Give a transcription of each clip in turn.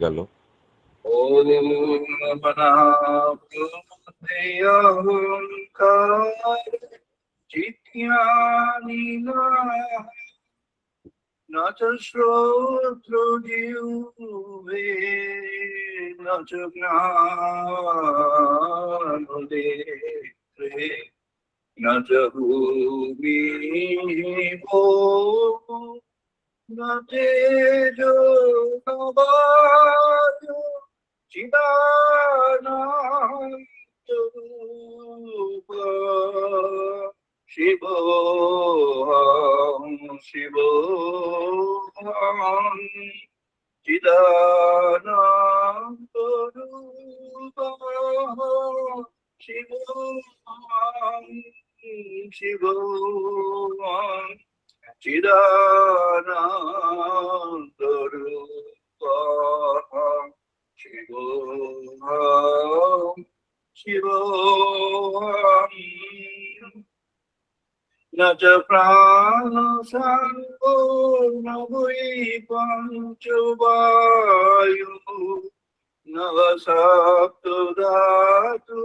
গেল। ॐ मनापुरुषेऽहङ्कार जित्यानि न च श्रोत्रजिह्वे न च ज्ञाननेत्रे न च भूमिः न तेजो न वायु चिदानन्दरूप शिवोऽहं चिदानन्दरूप शिवोऽहं शिवोऽहं चिदानन्दरूपः शिवोऽहं शिवोऽहं न च प्राणसङ्गो न वै पञ्चवायुः न वा सप्तधातु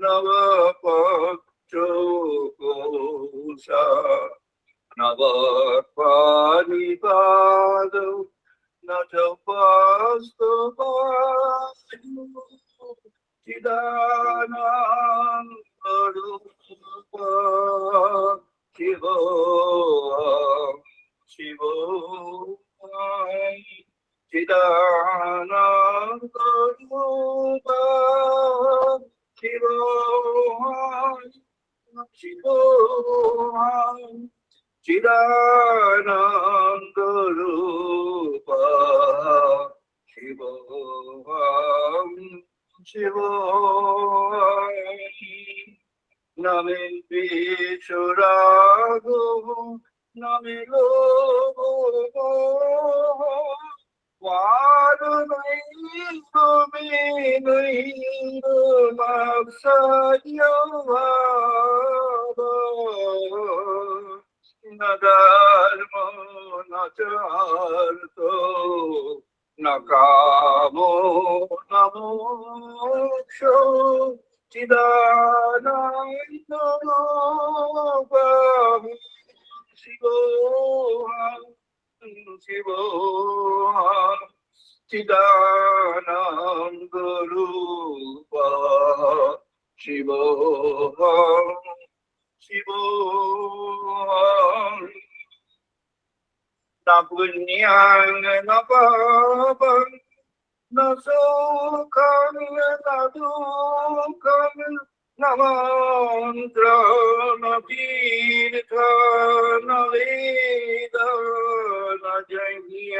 न वा पक्षो कोशा नवपाणिपादौ न च वास्तवायु चिदानन्दरूप शिवोऽहं शिवोऽहं चिदानन्दरूप शिवोऽहं शिवोऽहं चिदानन्दरूप शिवोऽहं शिवोऽहं न मे द्वेषरागो न मे लोभो वारुणैर्नो मे नैर्मत्सर्यभावः न धर्मो न च अर्थो न कामो न मोक्षो चिदानन्दरूपः शिवोऽहं शिवोऽहं चिदानन्दरूपः शिवोऽहं शिवोऽहं न पुण्यं न पापं न सुखं न दुःखं न मन्त्रं न तीर्थ न वेद न यज्ञ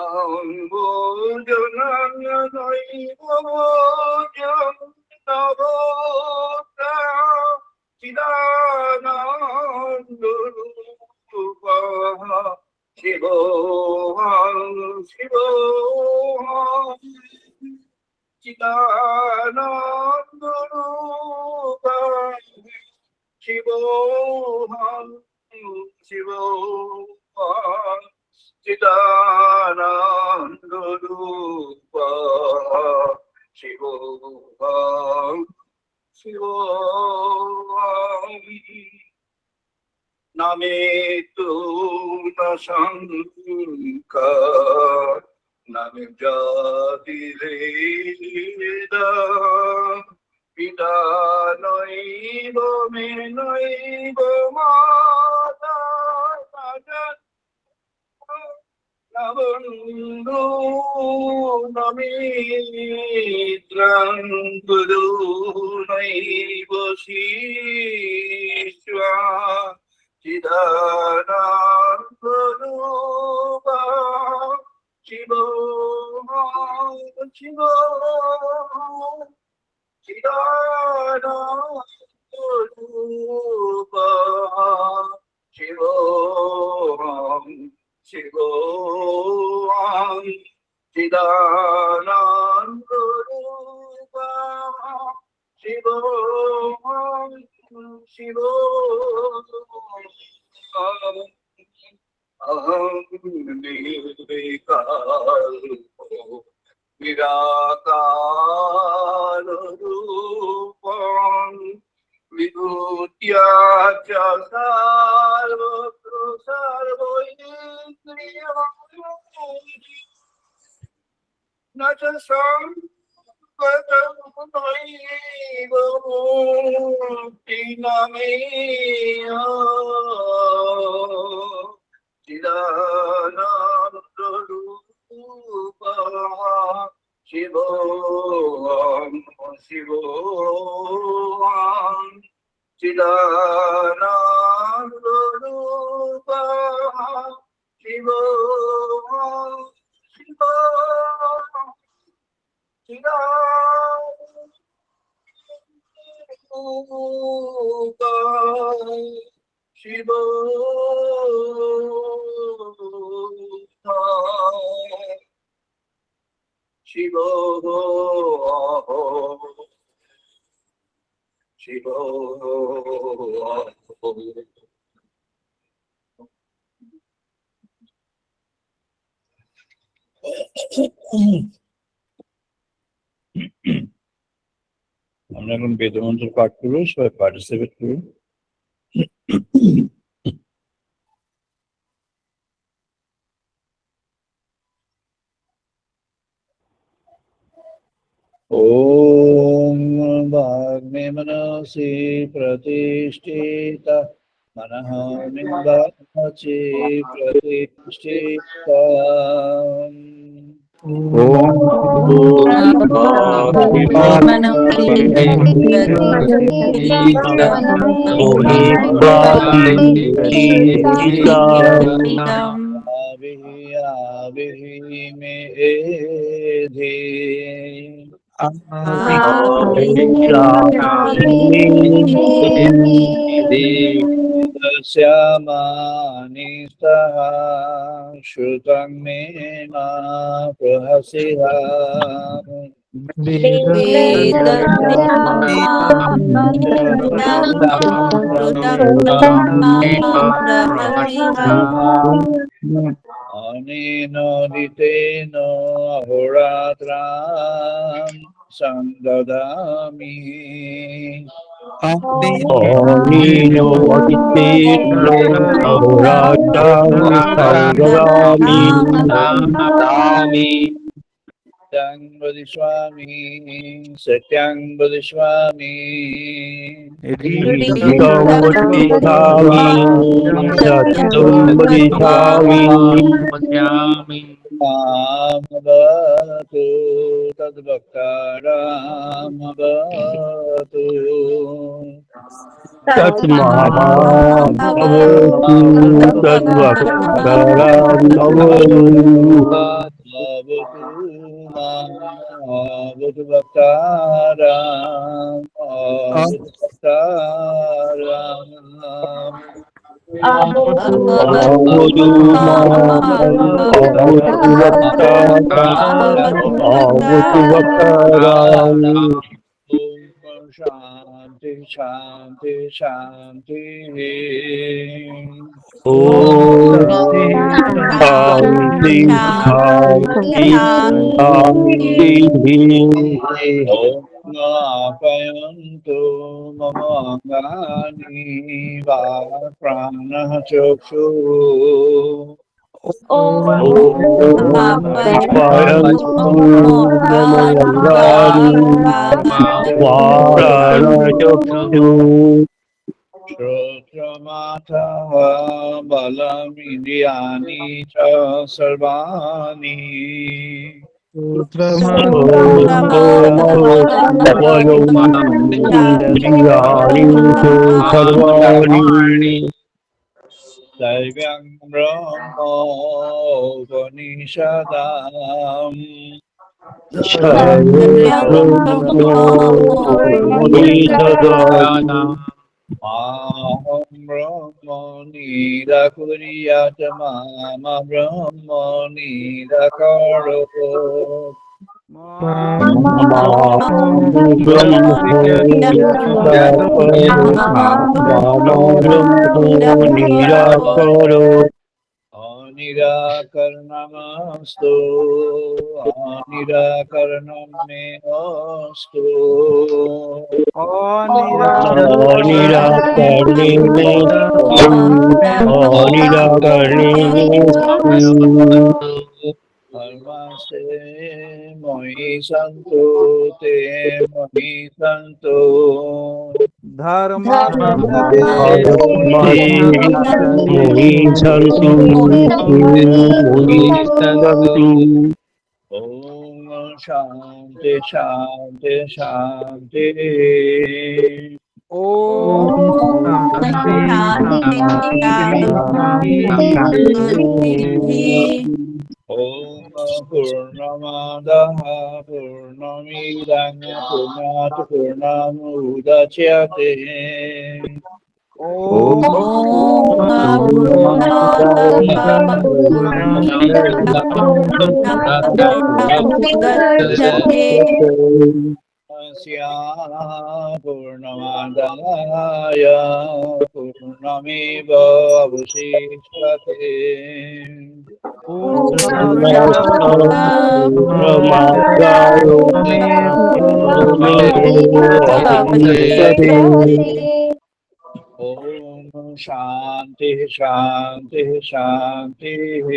अहं भोजनं नैव भोज्यं न भोक्ता चिदानन्दरूपः शिवोऽहं शिवोऽहं चिदानन्दरूपः शिवोऽहं शिवोऽहं चिदानन्दरूपः शिवोऽहं शिवोऽहं न मे तु न शङ्का न मे जातिभेद पिता नैव मे नैव माता न बन्धु न मित्रं गुरु नैव शिष्या चिदानन्दरूप शिवोऽहं शिवोऽहं चिदानन्दरूप शिवोऽहं शिवोऽहं चिदानन्दरूप शिवोऽहं शिवोऽहं নির্বিকল্প নিরাকার রূপং বিভূত্যাচ সর্বৈন্দ্রিয়ং ন চ সংগতং নৈব মুক্তিনামেয় চিদানন্দরূপঃ শিবোহং শিবোহং চিদানন্দরূপঃ শিবোহং শিবোহং চিদানন্দরূপঃ আমরা এখন বেদমন্ত্র পাঠ করবো, সবাই পার্টিসিপেট করুন। ওম ভাগ্নে মনসি প্রতিষ্ঠিতা মনঃ বাচে প্রতিষ্ঠিতা। মে এধি শ্যামানিস্তঃ শ্রুতং মে না প্রহসিরা অনিনোদিতেন অহোরাত্রাম সংদদামি। সত্যং বদিষ্যামি সত্যং বদিষ্যামি মামবতু তদ্ভক্তারামবতু शांति शांति शांति। शांति शांति शांति। आप्यायन्तु मम अङ्गानि वा प्राणः चक्षुः। श्रोत्रमाथः बलमिन्द्रियाणि च सर्वाणि दैव्यं ब्रह्मोपनिषदाम् अहं ब्रह्म निराकुर्यात् मम ब्रह्म निराकरोत् निराकरणमस्तु निराकरणं मे अस्तु निराकरणे धर्मस्ते मयि सन्तु ते मयि सन्तु ॐ शान्ति शान्ति शान्ति ॐ पूर्णमादः पूर्णमिदं पूर्णात् पूर्णमुदच्यते पूर्णमादाय पूर्णमेव अवशिष्यते ॐ शान्ति शान्ति शान्तिः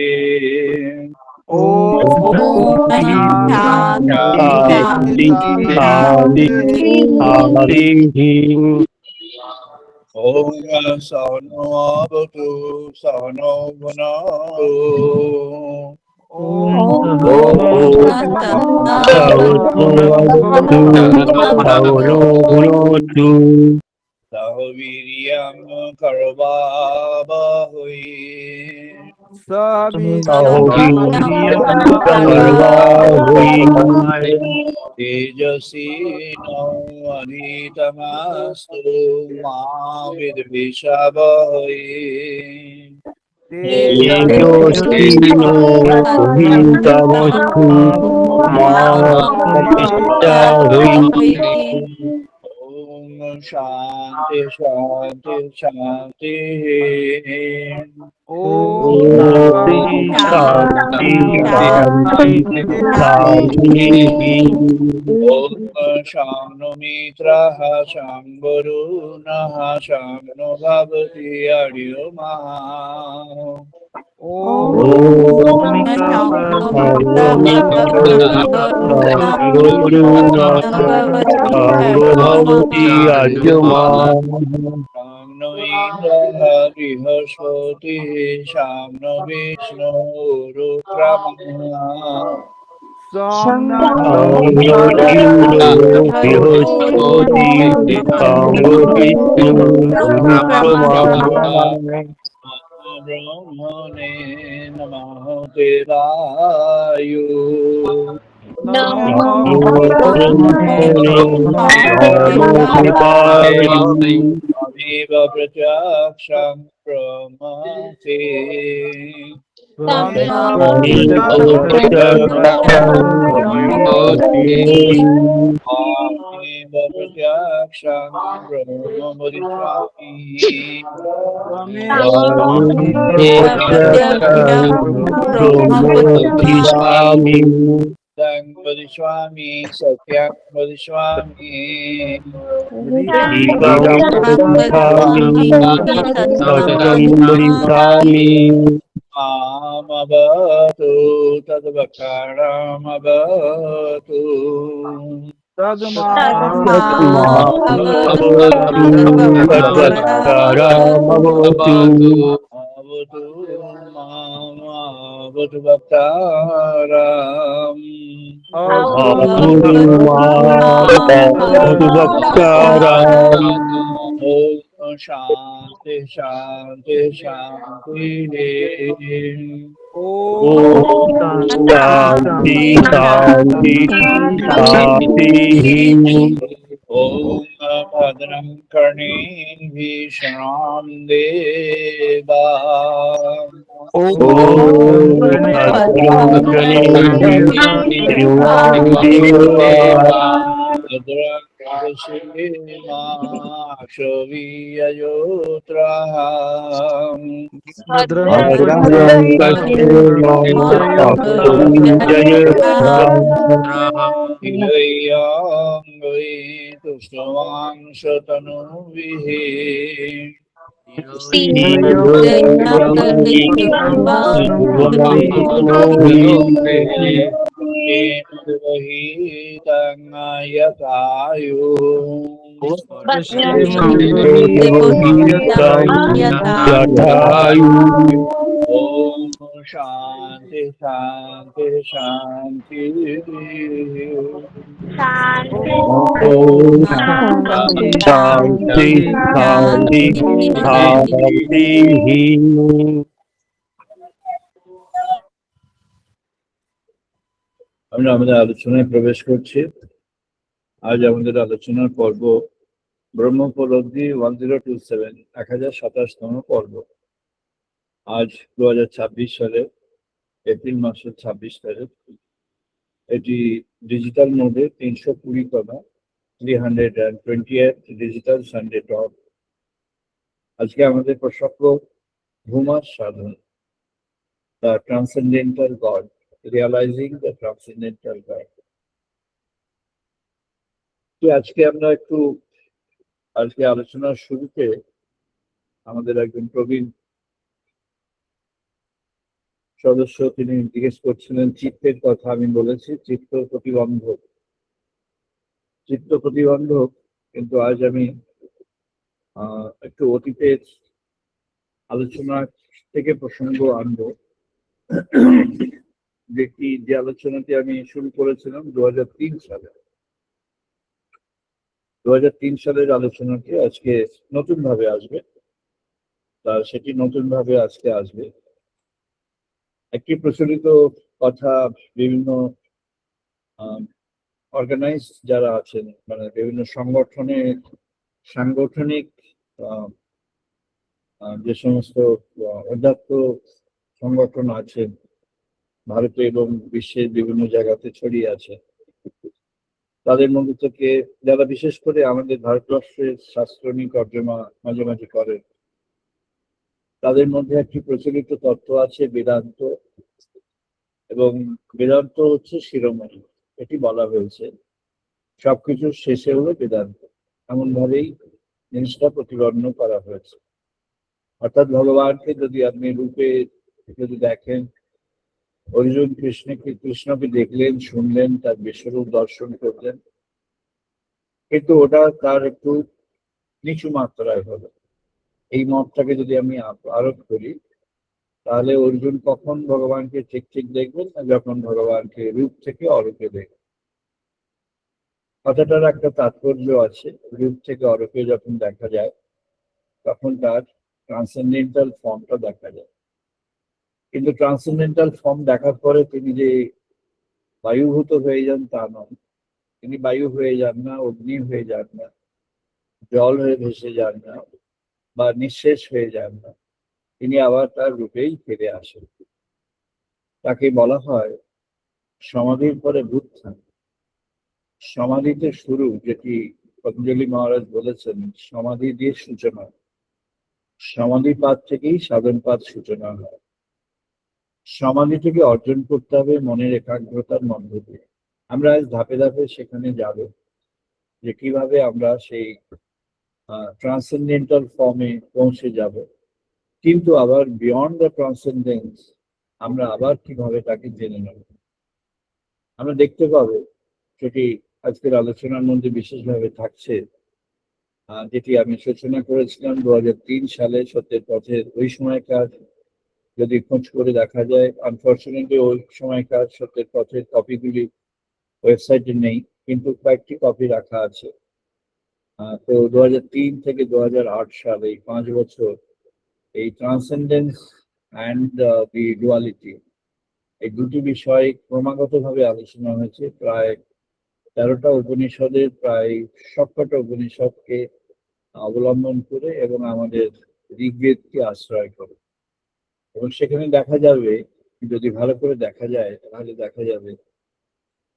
ॐ सौनो भवतु सौनो भुनक्तु सह वीर्यं करवावहै तेजस्विनावधीतमस्तु मा विद्विषावहै ॐ शान्ति शान्ति शान्तिः ॐ शान्नो मित्रः शाम्बरुणः शाम्नो भवति अर्युमः शाम्नो इन्द्रः बृहस्पतिः शाम्नो विष्णु रुक्रमः ब्रह्मणे नमः देवायु अमेव प्रत्यक्षं ब्रह्मते अमेव प्रत्यक्षं ब्रह्म वदिष्यामि वदिष्यामि सत्यं वदिष्यामि मामवतु तद्वक्तारमवतु अवतु मामवतु वक्तारम् ॐ शान्ति शान्ति शान्तिः शान्ति शान्ति शान्तिः ॐ भद्रं कर्णेभिः शृणां देवा भद्रं Semakshaviyayutraha Ilayang Tushtamang Shatanuvihi Vahitangayatayu Om Shanti Shanti Shanti Shanti, Shanti, Shanti. আমরা আমাদের আলোচনায় প্রবেশ করছি। আজ আমাদের আলোচনার পর্ব ব্রহ্মোপলব্ধি 1027 1027তম পর্ব। আজ 2026 সালে এপ্রিল মাসের 26 তারিখ। এটি ডিজিটাল মোডে 320তম 320th ডিজিটাল সানডে টক। আজকে আমাদের প্রসঙ্গ ভূমার সাধন, the transcendental God, realising the transcendental God. তো আজকে আমরা আজকে আলোচনার শুরুতে আমাদের একজন প্রবীণ সদস্য তিনি জিজ্ঞেস করছিলেন চিত্তের কথা। আমি বলেছি চিত্ত প্রতিবন্ধক, কিন্তু আজ আমি একটু অতীতের আলোচনা থেকে প্রসঙ্গ আনবো। যে আলোচনাটি আমি শুরু করেছিলাম 2003 সালে। 2003 সালের আলোচনাটি আজকে নতুন ভাবে আসবে, সেটি নতুন ভাবে আজকে আসবে। একটি প্রচলিত কথা, বিভিন্ন অর্গানাইজ যারা আছেন, মানে বিভিন্ন সাংগঠনিক যে সমস্ত অধ্যাত্ম সংগঠন আছে ভারতে এবং বিশ্বের বিভিন্ন জায়গাতে ছড়িয়ে আছে, তাদের মধ্যে থেকে যারা বিশেষ করে আমাদের ভারতবর্ষের শাস্ত্রনিক তর্জমা মাঝে মাঝে করেন, তাদের মধ্যে একটি প্রচলিত তত্ত্ব আছে বেদান্ত। এবং বেদান্ত হচ্ছে শিরোমণি, এটি বলা হয়েছে। সবকিছুর শেষে হলো বেদান্ত, এমন ভাবেই জিনিসটা প্রতিপন্ন করা হয়েছে। অর্থাৎ ভগবানকে যদি আপনি রূপে যদি দেখেন, অর্জুন কৃষ্ণকে দেখলেন, শুনলেন, তার বিশ্বরূপ দর্শন করলেন, কিন্তু ওটা তার একটু নিচু মাত্রায় হলো। এই মতটাকে যদি আমি আরোপ করি, তাহলে অর্জুন কখন ভগবানকে ঠিক ঠিক দেখবেন না যখন ভগবানকে রূপ থেকে অরূপে দেখবেন। কথাটার একটা তাৎপর্য আছে। রূপ থেকে অরূপে যখন দেখা যায় তখন তার ট্রান্সেন্ডেন্টাল ফর্মটা দেখা যায়। কিন্তু ট্রান্সেন্ডেন্টাল ফর্ম দেখার পরে তিনি যে বায়ুভূত হয়ে যান তা নন। তিনি বায়ু হয়ে যান না, অগ্নি হয়ে যান না, জল হয়ে ভেসে যান না, বা নিঃশেষ হয়ে যান না। তিনি আবার তার রূপেই ফিরে আসেন। তাকে বলা হয় সমাধির পরে বুদ্ধা। সমাধিতে শুরু, যেটি পতঞ্জলি মহারাজ বলেছেন, সমাধি দিয়ে সূচনা। সমাধিপাত থেকেই সাধনপাত সূচনা হয়। সমাধি থেকে অর্জন করতে হবে মনের একাগ্রতার মধ্য দিয়ে। আমরা আজ ধাপে ধাপে সেখানে যাব, যে কিভাবে আমরা সেই ট্রান্সেন্ডেন্টাল ফর্মে পৌঁছে যাব। কিন্তু আবার বিয়ন্ড দ্য ট্রান্সেন্ডেন্স আমরা আবার কিভাবে তাকে জেনে নেব, আমরা দেখতে পাবো। সেটি আজকের আলোচনার মধ্যে বিশেষভাবে থাকছে, যেটি আমি সূচনা করেছিলাম 2003 সালে সত্যের পথের। ওই সময়কার যদি খোঁজ করে দেখা যায়, আনফর্চুনেটলি ওই সময়কার সত্যের পথের কপিগুলি ওয়েবসাইটে নেই, কিন্তু কয়েকটি কপি রাখা আছে। তো 2003 থেকে 2008 সাল, এই 5 বছর, এই ট্রান্সেন্ডেন্স অ্যান্ড দি ডুয়ালিটি, এই দুটি বিষয় ক্রমাগতভাবে আলোচনা হয়েছে। প্রায় 13টা উপনিষদের প্রায় সবকটা উপনিষদকে অবলম্বন করে এবং আমাদের ঋগ্বেদকে আশ্রয় করে। এবং সেখানে দেখা যাবে, যদি ভালো করে দেখা যায় তাহলে দেখা যাবে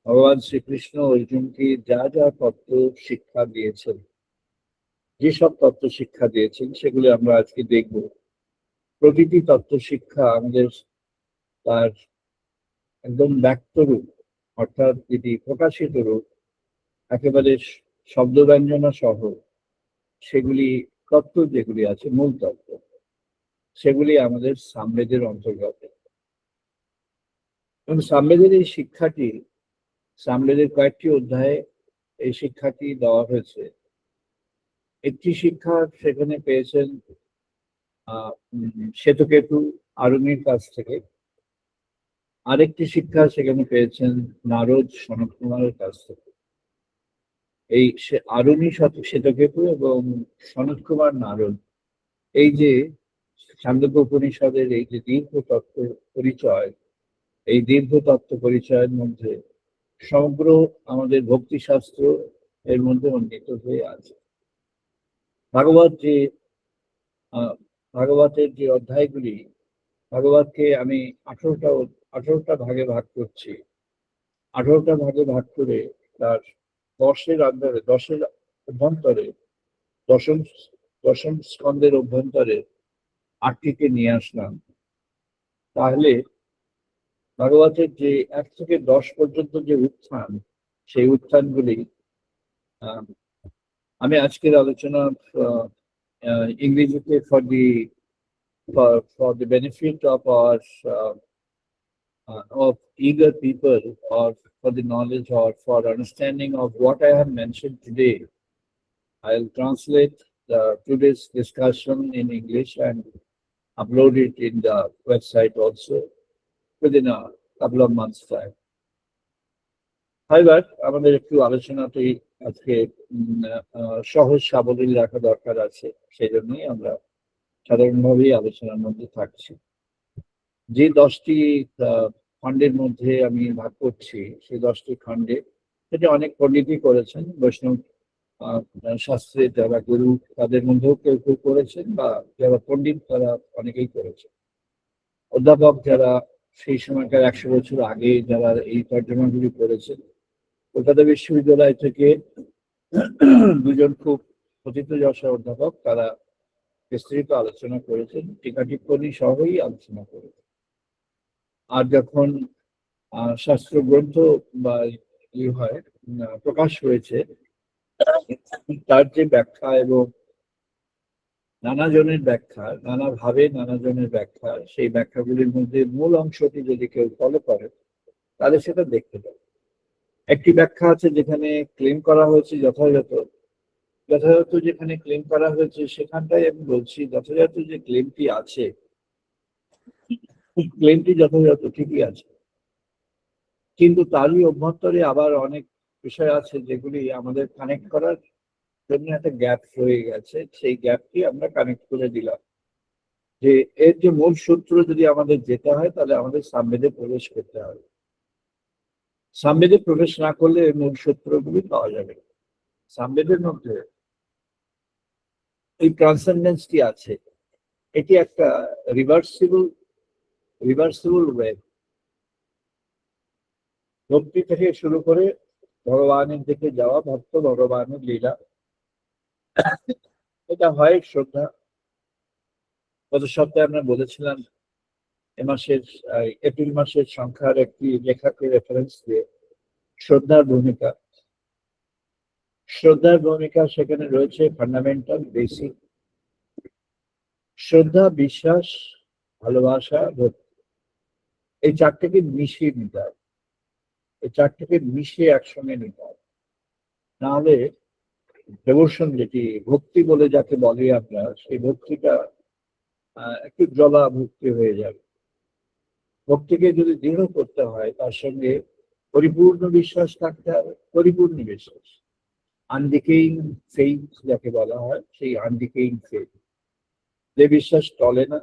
ভগবান শ্রীকৃষ্ণ অর্জুনকে যা যা তত্ত্ব শিক্ষা দিয়েছেন, যেসব তত্ত্ব শিক্ষা দিয়েছেন সেগুলো আমরা আজকে দেখব। প্রতিটি তত্ত্ব শিক্ষা আমাদের তার একদম ব্যক্ত রূপ, অর্থাৎ যেটি প্রকাশিত রূপ, একেবারে শব্দ ব্যঞ্জনা সহ সেগুলি তত্ত্ব যেগুলি আছে, মূল তত্ত্ব, সেগুলি আমাদের সামবেদের অন্তর্গত। এবং সামবেদের এই শিক্ষাটি, সামবেদের কয়েকটি অধ্যায়ে এই শিক্ষাটি দেওয়া হয়েছে। একটি শিক্ষা সেখানে পেয়েছেন শ্বেতকেতু আরুণির কাছ থেকে, আরেকটি শিক্ষা সেখানে পেয়েছেন নারদ সনত কুমারের কাছ থেকে। এই আরুণি শ্বেতকেতু এবং সনত কুমার নারদ, এই যে ছান্দোক্য উপনিষদের এই যে দীর্ঘ তত্ত্ব পরিচয়, এই দীর্ঘ তত্ত্ব পরিচয়ের মধ্যে সমগ্র আমাদের ভক্তিশাস্ত্র এর মধ্যে উন্নীত হয়ে আছে। ভাগবত যে ভাগবতের যে অধ্যায়গুলি, ভাগবতকে আমি 18টা ভাগে ভাগ করছি। 18টা ভাগে ভাগ করে তার 10-এর অভ্যন্তরে, দশম দশম স্কন্ধের অভ্যন্তরে 8টিকে নিয়ে আসলাম। তাহলে ভাগবতের যে 1 থেকে 10 পর্যন্ত যে উত্থান, সেই উত্থানগুলি আমি আজকের আলোচনা ইংরেজিতে for the benefit of our of eager people, or for the knowledge or for understanding of what I have mentioned today, I'll translate today's discussion in English and upload it in the website also within a couple of months' time. However, আমাদের একটু আলোচনাতেই আজকে সহজ সাবলীল রাখা দরকার আছে, সেই জন্যই আমরা সাধারণভাবেই আলোচনার মধ্যে থাকছি। যে 10টি খণ্ডের মধ্যে আমি ভাগ করছি, সেই 10টি খণ্ডে সেটা অনেক পণ্ডিতই করেছেন, বৈষ্ণব শাস্ত্রে যারা গুরু তাদের মধ্যেও কেউ কেউ করেছেন, বা যারা পণ্ডিত তারা অনেকেই করেছেন। অধ্যাপক যারা সেই সময়কার 100 বছর আগে যারা এই তর্জমাগুলি করেছেন, কলকাতা বিশ্ববিদ্যালয় থেকে দুজন খুব প্রথিতযশা অধ্যাপক, তারা বিস্তৃত আলোচনা করেছেন, টিকা টিপ্পণী সহই আলোচনা করেছেন। আর যখন শাস্ত্র গ্রন্থ বা হয় প্রকাশ হয়েছে, তার যে ব্যাখ্যা এবং নানা জনের ব্যাখ্যা, নানাভাবে নানা জনের ব্যাখ্যা, সেই ব্যাখ্যাগুলির মধ্যে মূল অংশটি যদি কেউ ফলো করে তাহলে সেটা দেখতে পাবে। একটি ব্যাখ্যা আছে যেখানে ক্লেম করা হয়েছে যথাযথ যেখানে ক্লেম করা হয়েছে সেখানটাই আমি বলছি, যথাযথ যে ক্লেমটি আছে, ক্লেমটি যথাযথ ঠিকই আছে, কিন্তু তারই অভ্যন্তরে আবার অনেক বিষয় আছে যেগুলি আমাদের কানেক্ট করার জন্য একটা গ্যাপ রয়ে গেছে। সেই গ্যাপটি আমরা কানেক্ট করে দিলাম, যে এর যে মূল সূত্র যদি আমাদের যেতে হয় তাহলে আমাদের সামবেদে প্রবেশ করতে হবে। সামবেদে প্রবেশ না করলে এর মূল সূত্রগুলি পাওয়া যাবে। সামবেদের মধ্যে এই ট্রান্সেন্ডেন্সটি আছে, এটি একটা রিভার্সিবল ওয়েভ। ভক্তি থেকে শুরু করে ভগবানের দিকে যাওয়া, ভক্ত ভগবানের লীলা, এটা হয় শ্রদ্ধা। গত সপ্তাহে আমরা বলেছিলাম এপ্রিল মাসের সংখ্যার একটি লেখাকে রেফারেন্স দিয়ে শ্রদ্ধার ভূমিকা সেখানে রয়েছে ফান্ডামেন্টাল, বেসিক। শ্রদ্ধা, বিশ্বাস, ভালোবাসা, ভক্তি, এই চারটাকে মিশিয়ে নিতে হবে, এই চারটাকে মিশিয়ে একসঙ্গে নিতে হবে। নাহলে ডেভোশন, যেটি ভক্তি বলে যাকে বলে আমরা, সেই ভক্তিটা একটু জলা ভক্তি হয়ে যাবে। ভক্তিকে যদি দৃঢ় করতে হয় তার সঙ্গে পরিপূর্ণ বিশ্বাস থাকতে হবে, পরিপূর্ণ বিশ্বাস, আনডিকেইং ফেইথ যাকে বলা হয়, সেই আনডিকেইং ফেইথ। যে বিশ্বাস টলে না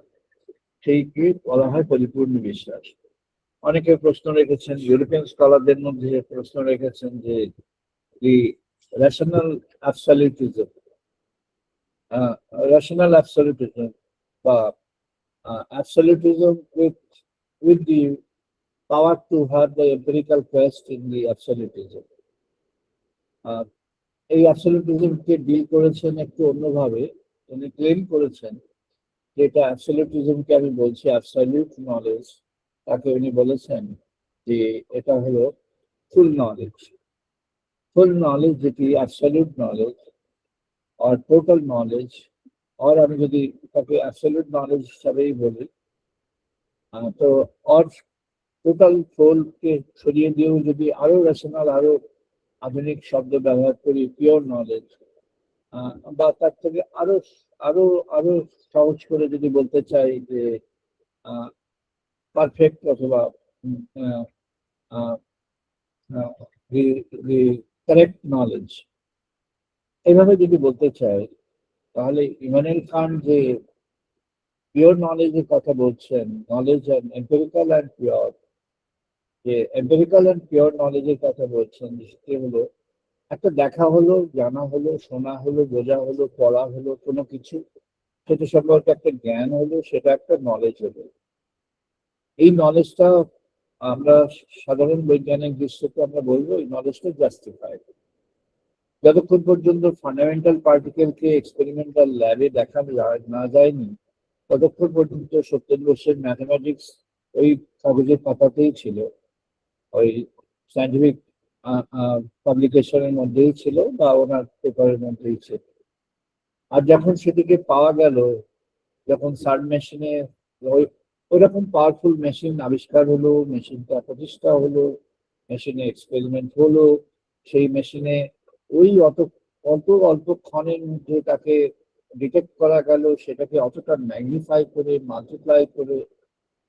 সেইকে বলা হয় পরিপূর্ণ বিশ্বাস। অনেকে প্রশ্ন রেখেছেন, ইউরোপিয়ান স্কলারদের মধ্যে প্রশ্ন রেখেছেন যে দি রেশনাল অ্যাবসলিউটিজম বা absolutism with the power to have the empirical quest in the absolutism. এই অ্যাবসলিউটিজমকে ডিল করেছেন একটু অন্যভাবে। উনি ক্লেম করেছেন যে এটা অ্যাবসলিউটিজমকে আমি বলছি অ্যাবসলিউট নলেজ। তাকে উনি বলেছেন যে এটা হলো ফুল নলেজ। ফুল নলেজ যেটি অ্যাবসলিউট নলেজ আর টোটাল নলেজ, আর আমি যদি তাকে অ্যাবসলিউট নলেজ হিসাবেই বলি, তো আর টোটাল সোলকে সরিয়ে দিয়েও যদি আরো রেশনাল, আরো আধুনিক শব্দ ব্যবহার করি, পিওর নলেজ, বা তার থেকে আরো আরো আরো সহজ করে যদি বলতে চাই যে পারফেক্ট অথবা কারেক্ট নলেজ, এইভাবে যদি বলতে চাই, তাহলে ইমানুয়েল কান্ট যে পিওর নলেজের কথা বলছেন, knowledge and empirical and pure, যে এম্পিরিক্যাল অ্যান্ড পিওর নলেজের কথা বলছেন, সেটি হলো একটা দেখা হলো, জানা হলো, শোনা হলো, বোঝা হলো, পড়া হলো, কোনো কিছু সেটা সম্পর্কে একটা জ্ঞান হলো, সেটা একটা নলেজ হলো। এই নলেজটা আমরা সাধারণ বৈজ্ঞানিক দৃষ্টিতে আমরা বলবো এই নলেজটা জাস্টিফাইড। যতক্ষণ পর্যন্ত ফান্ডামেন্টাল পার্টিকেলকে এক্সপেরিমেন্টাল ল্যাবে দেখা না যায়নি, ততক্ষণ পর্যন্ত সত্যেন বসের ম্যাথমেটিক্স ওই কাগজের পাতাতেই ছিল, ওই সায়েন্টিফিক পাবলিকেশনের মধ্যেই ছিল বা ওনার পেপারের মধ্যেই ছিল। আর যখন সেটিকে পাওয়া গেল, যখন সার্ড মেশিনে ওইরকম পাওয়ারফুল মেশিন আবিষ্কার হলো, মেশিনটা প্রতিষ্ঠা হলো, মেশিনে এক্সপেরিমেন্ট হলো, সেই মেশিনে ওই অত অল্প ক্ষণের মধ্যে তাকে ডিটেক্ট করা গেল, সেটাকে অতটা ম্যাগনিফাই করে, মাল্টিপ্লাই করে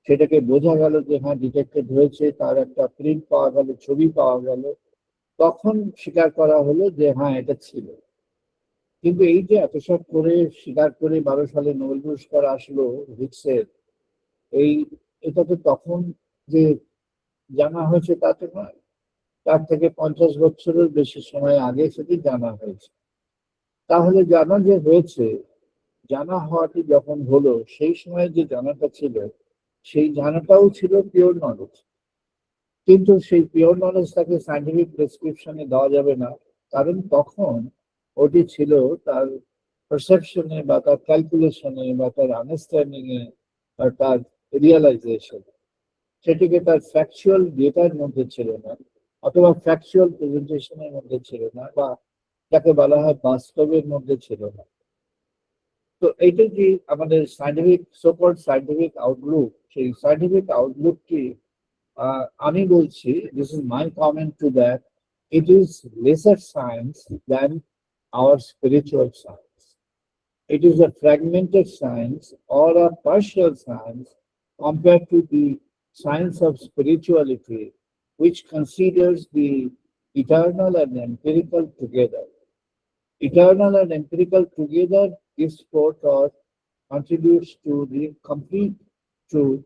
সেটাকে বোঝা গেল যে হ্যাঁ ডিটেক্টেড হয়েছে, তার একটা প্রিন্ট পাওয়া গেল, ছবি পাওয়া গেল, তখন স্বীকার করা হলো যে হ্যাঁ এটা ছিল। কিন্তু এই যে এত সব করে স্বীকার করে 12 সালে নোবেল পুরস্কার আসলো হিগসের, এটা তো তখন যে জানা হয়েছে তা তো নয়, তার থেকে 50 বছরের বেশি সময় আগে সেটি জানা হয়েছে। তাহলে জানা যে হয়েছে, জানা হওয়াটি যখন হলো, সেই সময় যে জানাটা ছিল, সেই জানাটাও ছিল পিওর নলেজ। কিন্তু সেই পিওর নলেজ তাকে সায়েন্টিফিক প্রেসক্রিপশনে দেওয়া যাবে না, কারণ তখন ওটি ছিল তার পারসেপশনে বা তার ক্যালকুলেশনে বা তার আন্ডারস্ট্যান্ডিং এ বা তার রিয়েলাইজেশন, সেটিকে তার ফ্যাকচুয়াল ডেটার মধ্যে ছিল না, অথবা ফ্যাকচুয়াল প্রেজেন্টেশনের মধ্যে ছিল না, বা যাকে বলা হয় বাস্তবের মধ্যে ছিল না। তো এইটা যে আমাদের সায়েন্টিফিক সোকল্ড সায়েন্টিফিক আউটলুক, সেই সায়েন্টিফিক আউটলুকটি আমি বলছি, this is my comment to that, it is lesser science than our spiritual science. It is a fragmented science or a partial science compared to the science of spirituality, which considers the eternal and empirical together. Eternal and empirical together gives forth or contributes to the complete truth,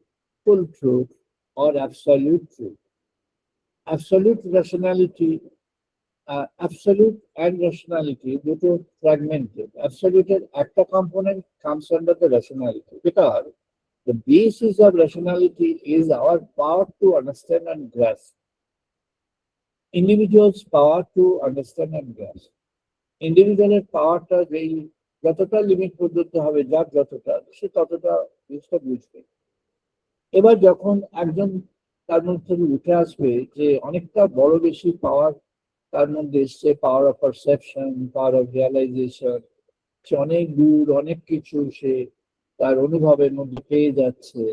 full truth, or absolute truth. Absolute rationality, absolute and rationality দুটো fragmented. Absolute একটা component comes under the rationality, because the basis of rationality is our power to understand and grasp. Individuals' power to understand and grasp. ইন্ডিভিজুয়ালের পাওয়ারটা যেই যতটা limit পর্যন্ত হবে, যার যতটা, সে ততটা জিনিসটা বুঝবে। এবার যখন একজন তার মধ্যে উঠে আসবে যে অনেকটা বড় বেশি পাওয়ার তার মধ্যে এসছে, power of perception, power of realisation, সে অনেক দূর অনেক কিছু সে তার অনুভবের মধ্যে পেয়ে যাচ্ছে,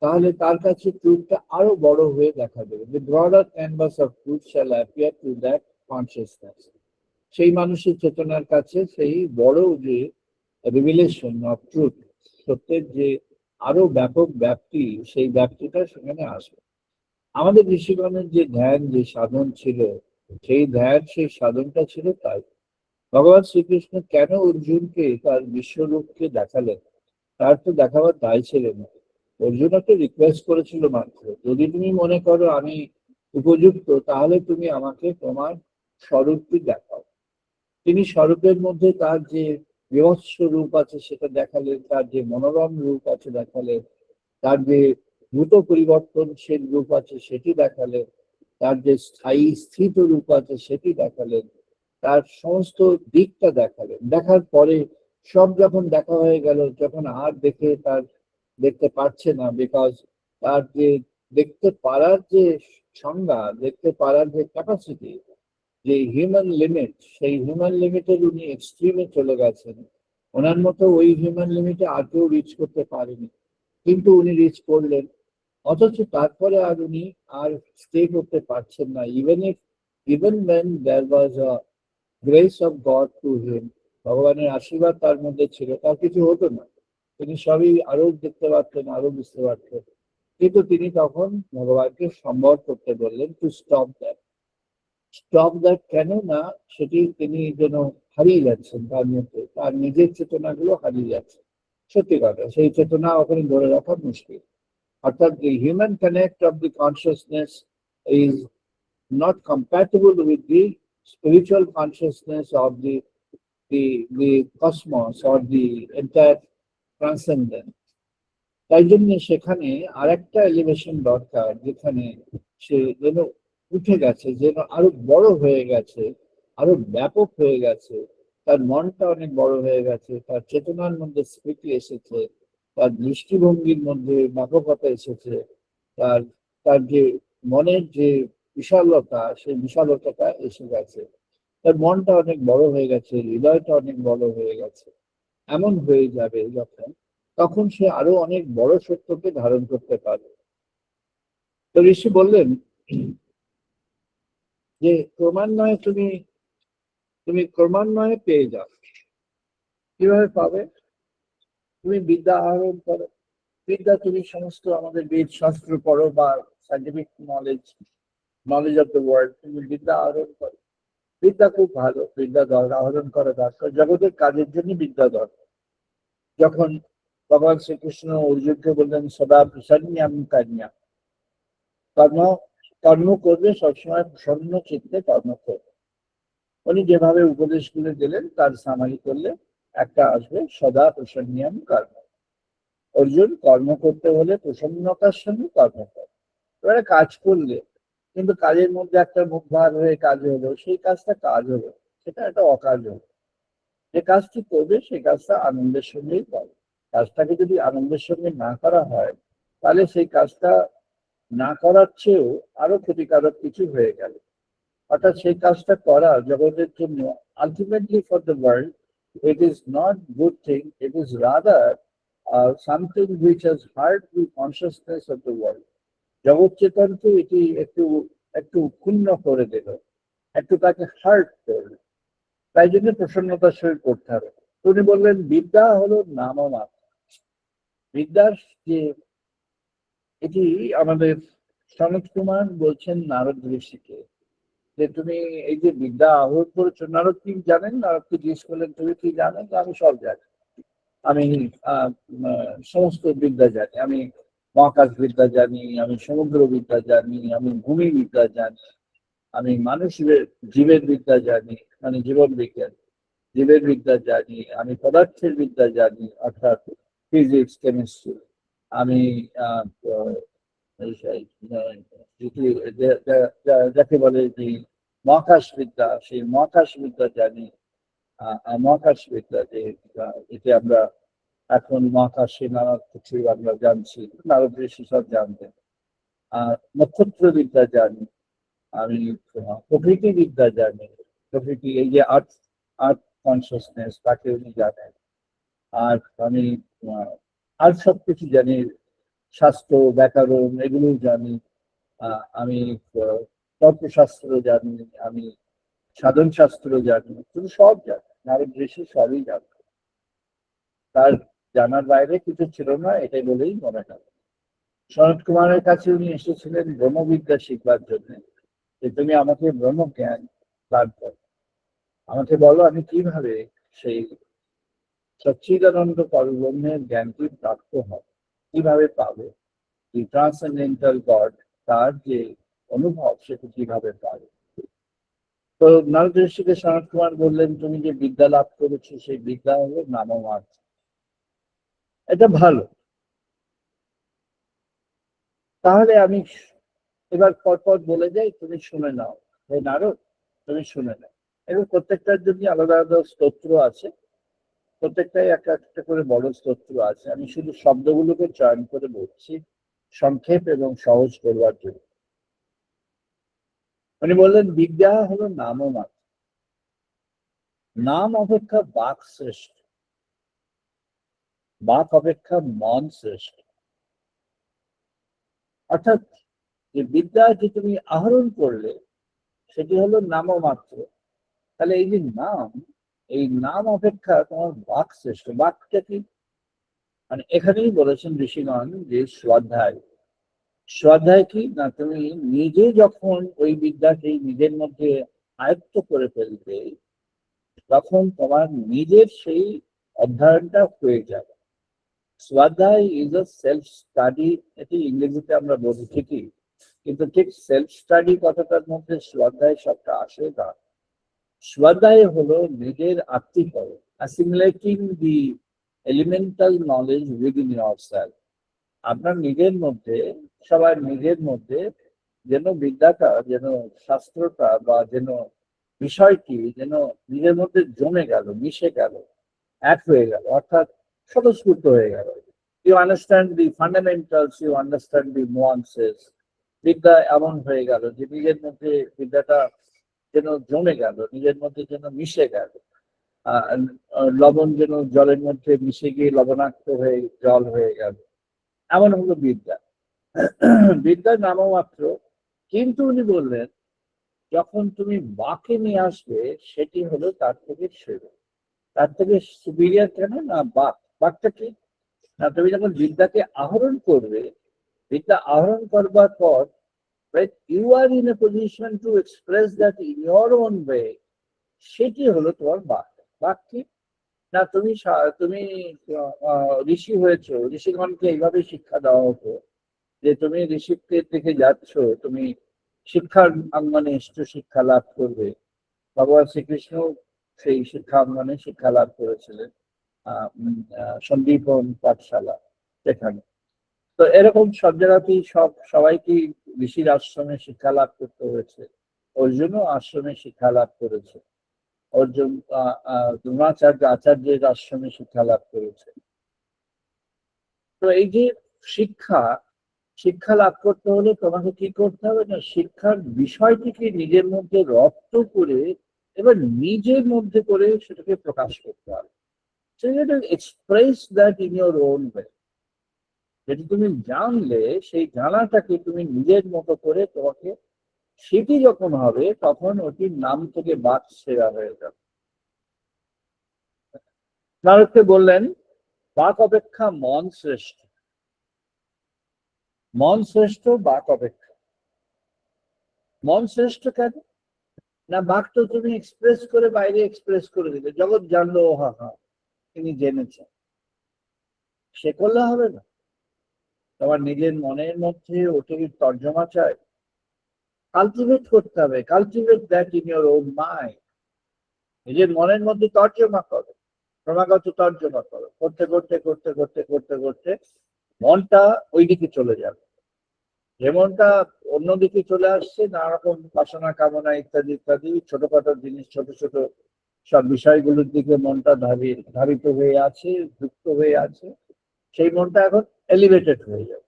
তাহলে তার কাছে ট্রুথটা আরো বড় হয়ে দেখা দেবে। The broader canvas of truth shall appear to that consciousness. সেই মানুষের চেতনার কাছে সেই বড় যে রিভিলেশন অফ ট্রুথ, সত্যের যে আরো ব্যাপক ব্যাপ্তি, সেই ব্যাপ্তিটা সেখানে আসবে। আমাদের ঋষিগণের যে ধ্যান, যে সাধন ছিল, সেই ধ্যান, সেই সাধনটা ছিল তাই। ভগবান শ্রীকৃষ্ণ কেন অর্জুনকে তার বিশ্বরূপকে দেখালেন? তার তো দেখাবার দায় ছিল না। অর্জুন একটা রিকোয়েস্ট করেছিল মাত্র, যদি তুমি মনে করো আমি উপযুক্ত, তাহলে তুমি আমাকে তোমার স্বরূপটি দেখাও। তিনি স্বরূপের মধ্যে তার যে বিভৎস রূপ আছে সেটা দেখালেন, তার যে মনোরম রূপ আছে দেখালেন, তার যে দ্রুত পরিবর্তনশীল রূপ আছে সেটি দেখালেন, তার যে স্থায়ী স্থিত রূপ আছে সেটি দেখালেন, তার সমস্ত দিকটা দেখালেন। দেখার পরে সব যখন দেখা হয়ে গেল, যখন আর দেখতে পারছে না, বিকজ তার যে দেখতে পারার যে সংজ্ঞা, দেখতে পারার যে ক্যাপাসিটি, যে হিউম্যান লিমিট, সেই হিউম্যান লিমিটের উনি এক্সট্রিমে চলে গেছেন। ওনার মতো ওই হিউম্যান লিমিটে আর কেউ রিচ করতে পারেনি, কিন্তু উনি রিচ করলেন। অথচ তারপরে আর উনি আর স্টে করতে পারছেন না। Even when there was a grace of God to him, ভগবানের আশীর্বাদ তার মধ্যে ছিল, তার কিছু হতো না। তিনি সবই আরো দেখতে পারতেন, আরো বুঝতে পারতেন, কিন্তু তিনি তখন ভগবানকে সম্বর করতে বললেন টু স্টপ দ্যাট। কেন না সেটি তিনি যেন হারিয়ে যাচ্ছেন, তার মধ্যে তার নিজের চেতনাগুলো হারিয়ে যাচ্ছে। সত্যি কথা, সেই চেতনা ওখানে ধরে রাখা মুশকিল। অর্থাৎ the human connect of the consciousness is not compatible with the spiritual consciousness of the cosmos or the entire transcendence. তাই জন্য সেখানে আরেকটা এলিভেশন দরকার, যেখানে সে যেন উঠে গেছে, যেন আরো বড় হয়ে গেছে, আরো ব্যাপক হয়ে গেছে। তার মনটা অনেক বড় হয়ে গেছে, তার চেতনার মধ্যে স্মৃতি এসেছে, তার দৃষ্টিভঙ্গির মধ্যে ব্যাপকতা এসেছে, তার তার যে মনের যে বিশালতা, সেই বিশালতাটা এসে গেছে। তার মনটা অনেক বড় হয়ে গেছে, হৃদয়টা অনেক বড় হয়ে গেছে। এমন হয়ে যাবে যখন, তখন সে আরো অনেক বড় সত্যকে ধারণ করতে পারবে। তো ঋষি বললেন যে ক্রমান্বয়ে তুমি ক্রমান্বয়ে পেয়ে যাও। কিভাবে পাবে? তুমি বিদ্যা আহরণ করো। বিদ্যা, তুমি সমস্ত আমাদের বেদ শাস্ত্র পড়ো বা scientific knowledge of the world, তুমি বিদ্যা আহরণ করো। বিদ্যা খুব ভালো, বিদ্যা আহরণ করা দরকার। জগতের কাজের জন্য বিদ্যা দরকার। যখন ভগবান শ্রীকৃষ্ণ অর্জুনকে বললেন সদা প্রসন্ন্যাম কান্যা, কর্ম কর্ম করবে, সবসময় প্রসন্ন চিত্তে কর্ম করবে। উনি যেভাবে উপদেশগুলো দিলেন তার সামারি করলে একটা আসবে, সদা প্রসন্ন্যাম কর্ম। অর্জুন, কর্ম করতে হলে প্রসন্নতার সঙ্গে কর্ম করে। এবারে কাজ করলে, কিন্তু কাজের মধ্যে একটা মুখ ভার হয়ে কাজ হলো, সেই কাজটা কাজ হলো, সেটা একটা অকাজ হলো। যে কাজটি করবে সেই কাজটা আনন্দের সঙ্গেই করবে। কাজটাকে যদি আনন্দের সঙ্গে না করা হয়, তাহলে সেই কাজটা না করার চেয়েও আরো ক্ষতিকারক কিছু হয়ে গেল। অর্থাৎ সেই কাজটা করা জগতের জন্য, ultimately for the world, it is not good thing, it is rather something which has heart the consciousness of the world. জগৎ চেতনকে এটি একটু একটু ক্ষুণ্ণ করে দিল, একটু তাকে হার্ট করল। তাই জন্য প্রসন্নতার সহিত করতে হবে। উনি বললেন বিদ্যা হলো নামমাত্র। বিদ্যার যে এটি আমাদের সনত কুমার বলছেন নারদ ঋষিকে, যে তুমি এই যে বিদ্যা আহরণ করেছো, নারদ কি জানেন? নারদকে জিজ্ঞেস করলেন তুমি কি জানো? আমি সব জানি, আমি সমস্ত বিদ্যা জানি। আমি মহাকাশ বিদ্যা জানি, আমি সমুদ্র বিদ্যা জানি, আমি ভূমি বিদ্যা জানি, আমি মানুষের জীবের বিদ্যা জানি, মানে জীবন বিজ্ঞান, জীবের বিদ্যা জানি, আমি পদার্থের বিদ্যা জানি, অর্থাৎ ফিজিক্স, কেমিস্ট্রি। আমি যাকে বলে যে মহাকাশ বিদ্যা, সেই মহাকাশ বিদ্যা জানি। মহাকাশ বিদ্যা যে এতে আমরা এখন মহাকাশে নানা কিছু আমরা জানছি, নারদ ঋষি সব জানতেন। নক্ষত্র বিদ্যা জানি আমি, প্রকৃতি বিদ্যা জানি, প্রকৃতি এই যে আর্থ আর্থ কনসিয়াসনেস, তাকে উনি জানেন। আর আমি আর সবকিছু জানি, শাস্ত্র, ব্যাকরণ, এগুলো জানি। আমি তর্কশাস্ত্র জানি, আমি সাধন শাস্ত্র জানি, তুমি সব জানি। নারদ ঋষি সবই জানত। তার জানার বাইরে কিছু ছিল না, এটাই বলেই মনে হয়। সনত কুমারের কাছে উনি এসেছিলেন ব্রহ্মবিদ্যা শিখবার জন্য, যে তুমি আমাকে ব্রহ্মজ্ঞান দান করো, আমাকে বলো আমি কিভাবে সেই সচ্চিদানন্দ পরব্রহ্মের জ্ঞানটি প্রাপ্ত হয়, কিভাবে পাবে, এই ট্রান্সেন্ডেন্টাল গড, তার যে অনুভব সেটা কিভাবে পাবে। তো নারদ ঋষিকে সনত কুমার বললেন তুমি যে বিদ্যা লাভ করেছো সেই বিদ্যা হলো নামমাত্র। এটা ভালো, তাহলে আমি এবার পরপর বলে যাই, তুমি শুনে নাও। হে নারদ, তুমি শুনে নাও। এবার প্রত্যেকটার জন্য আলাদা আলাদা স্তোত্র আছে, প্রত্যেকটাই একটা একটা করে বড় স্তোত্র আছে। আমি শুধু শব্দগুলোকে চয়ন করে বলছি সংক্ষেপ এবং সহজ করবার জন্য। উনি বললেন, বিদ্যা হলো নামমাত্র, নাম অপেক্ষা বাক শ্রেষ্ঠ, বাক অপেক্ষা মন শ্রেষ্ঠ। অর্থাৎ যে বিদ্যা যে তুমি আহরণ করলে সেটি হলো নামমাত্র। তাহলে এই যে নাম, এই নাম অপেক্ষা তোমার বাক শ্রেষ্ঠ। বাকটা কি? মানে এখানেই বলেছেন ঋষিগণ যে স্বাধ্যায়। স্বাধ্যায় কি না, তুমি নিজে যখন ওই বিদ্যাকে নিজের মধ্যে আয়ত্ত করে ফেলবে, তখন তোমার নিজের সেই অধ্যয়নটা হয়ে যাবে। স্বাধ্যায় ইজ আ সেলফ স্টাডি। এটি ইংরেজিতে আমরা বলি ঠিকই, কিন্তু ঠিক সেলফ স্টাডি কথাটার মধ্যে স্বাধ্যায় শব্দটা আসে না। স্বাধ্যায় হলো নিজের আত্মীকরণ, অ্যাসিমিলেটিং দি এলিমেন্টাল নলেজ উইদিন ইয়োরসেলফ। আপনার নিজের মধ্যে, সবার নিজের মধ্যে যেন বিদ্যাটা, যেন শাস্ত্রটা বা যেন বিষয়টি যেন নিজের মধ্যে জমে গেল, মিশে গেল, এক হয়ে গেল, অর্থাৎ স্বতঃস্ফূর্ত হয়ে গেল। You understand the fundamentals, you understand the nuances. বিদ্যা এমন হয়ে গেল যে নিজের মধ্যে বিদ্যাটা যেন জমে গেল, নিজের মধ্যে যেন মিশে গেল। আহ লবণ যেন জলের মধ্যে মিশে গিয়ে লবণাক্ত হয়ে জল হয়ে গেল, এমন হলো বিদ্যা। বিদ্যার নামমাত্র, কিন্তু উনি বললেন যখন তুমি বাকে নিয়ে আসবে সেটি হলো তার থেকে সেরা, তার থেকে সুপিরিয়ার। কেন না, বাক, বাকটা কি না, তুমি যখন বিদ্যাকে আহরণ করবে, বিদ্যা আহরণ করবার পর you are in a position to express that in your own way, সেটি হলো তোমার বাক। বাক কি না, তুমি তুমি ঋষি হয়েছো, ঋষিগণকে এইভাবে শিক্ষা দেওয়া হতো যে তুমি ঋষিকের দিকে যাচ্ছ, তুমি শিক্ষার আঙ্গনে এসছো, শিক্ষা লাভ করবে। ভগবান শ্রীকৃষ্ণ সেই শিক্ষা আঙ্গনে শিক্ষা লাভ করেছিলেন সন্দীপন পাঠশালা, সেখানে। তো এরকম সব জায়গাতেই সবাইকে ঋষির আশ্রমে শিক্ষা লাভ করতে হয়েছে। অর্জুনও আশ্রমে শিক্ষা লাভ করেছে। অর্জুন দ্রোণাচার্য আচার্যের আশ্রমে শিক্ষা লাভ করেছে। তো এই যে শিক্ষা, শিক্ষা লাভ করতে হলে তোমাকে কি করতে হবে না, শিক্ষার বিষয়টিকে নিজের মধ্যে রপ্ত করে এবার নিজের মধ্যে করে সেটাকে প্রকাশ করতে হবে। Express that in your own way. যেটি তুমি জানলে সেই জানাটাকে তুমি নিজের মতো করে তোমাকে, সেটি যখন হবে তখন ওটির নাম থেকে বাদ সেরা হয়ে যাবে। নারদকে বললেন, বাক অপেক্ষা মন শ্রেষ্ঠ। মন শ্রেষ্ঠ বাক অপেক্ষা। মন শ্রেষ্ঠ কেন না, বাক তো তুমি এক্সপ্রেস করে বাইরে এক্সপ্রেস করে দিলে, জগৎ জানলো হা হা তিনি জেনেছেন। সে করলে হবে না, তোমার নিজের মনের মধ্যে ওটির তর্জমা চাই, কালটিভেট করতে হবে। Cultivate that in your own mind. নিজের মনের মধ্যে তর্জমা করো, ক্রমাগত তর্জমা করো, করতে করতে করতে করতে করতে করতে মনটা ওই দিকে চলে যাবে। যে মনটা অন্যদিকে চলে আসছে, নানা রকম বাসনা কামনা ইত্যাদি ইত্যাদি ছোটখাটো জিনিস, ছোট ছোট সব বিষয়গুলোর দিকে মনটা ধাবিত হয়ে আছে, যুক্ত হয়ে আছে, সেই মনটা এখন এলিভেটেড হয়ে যাবে।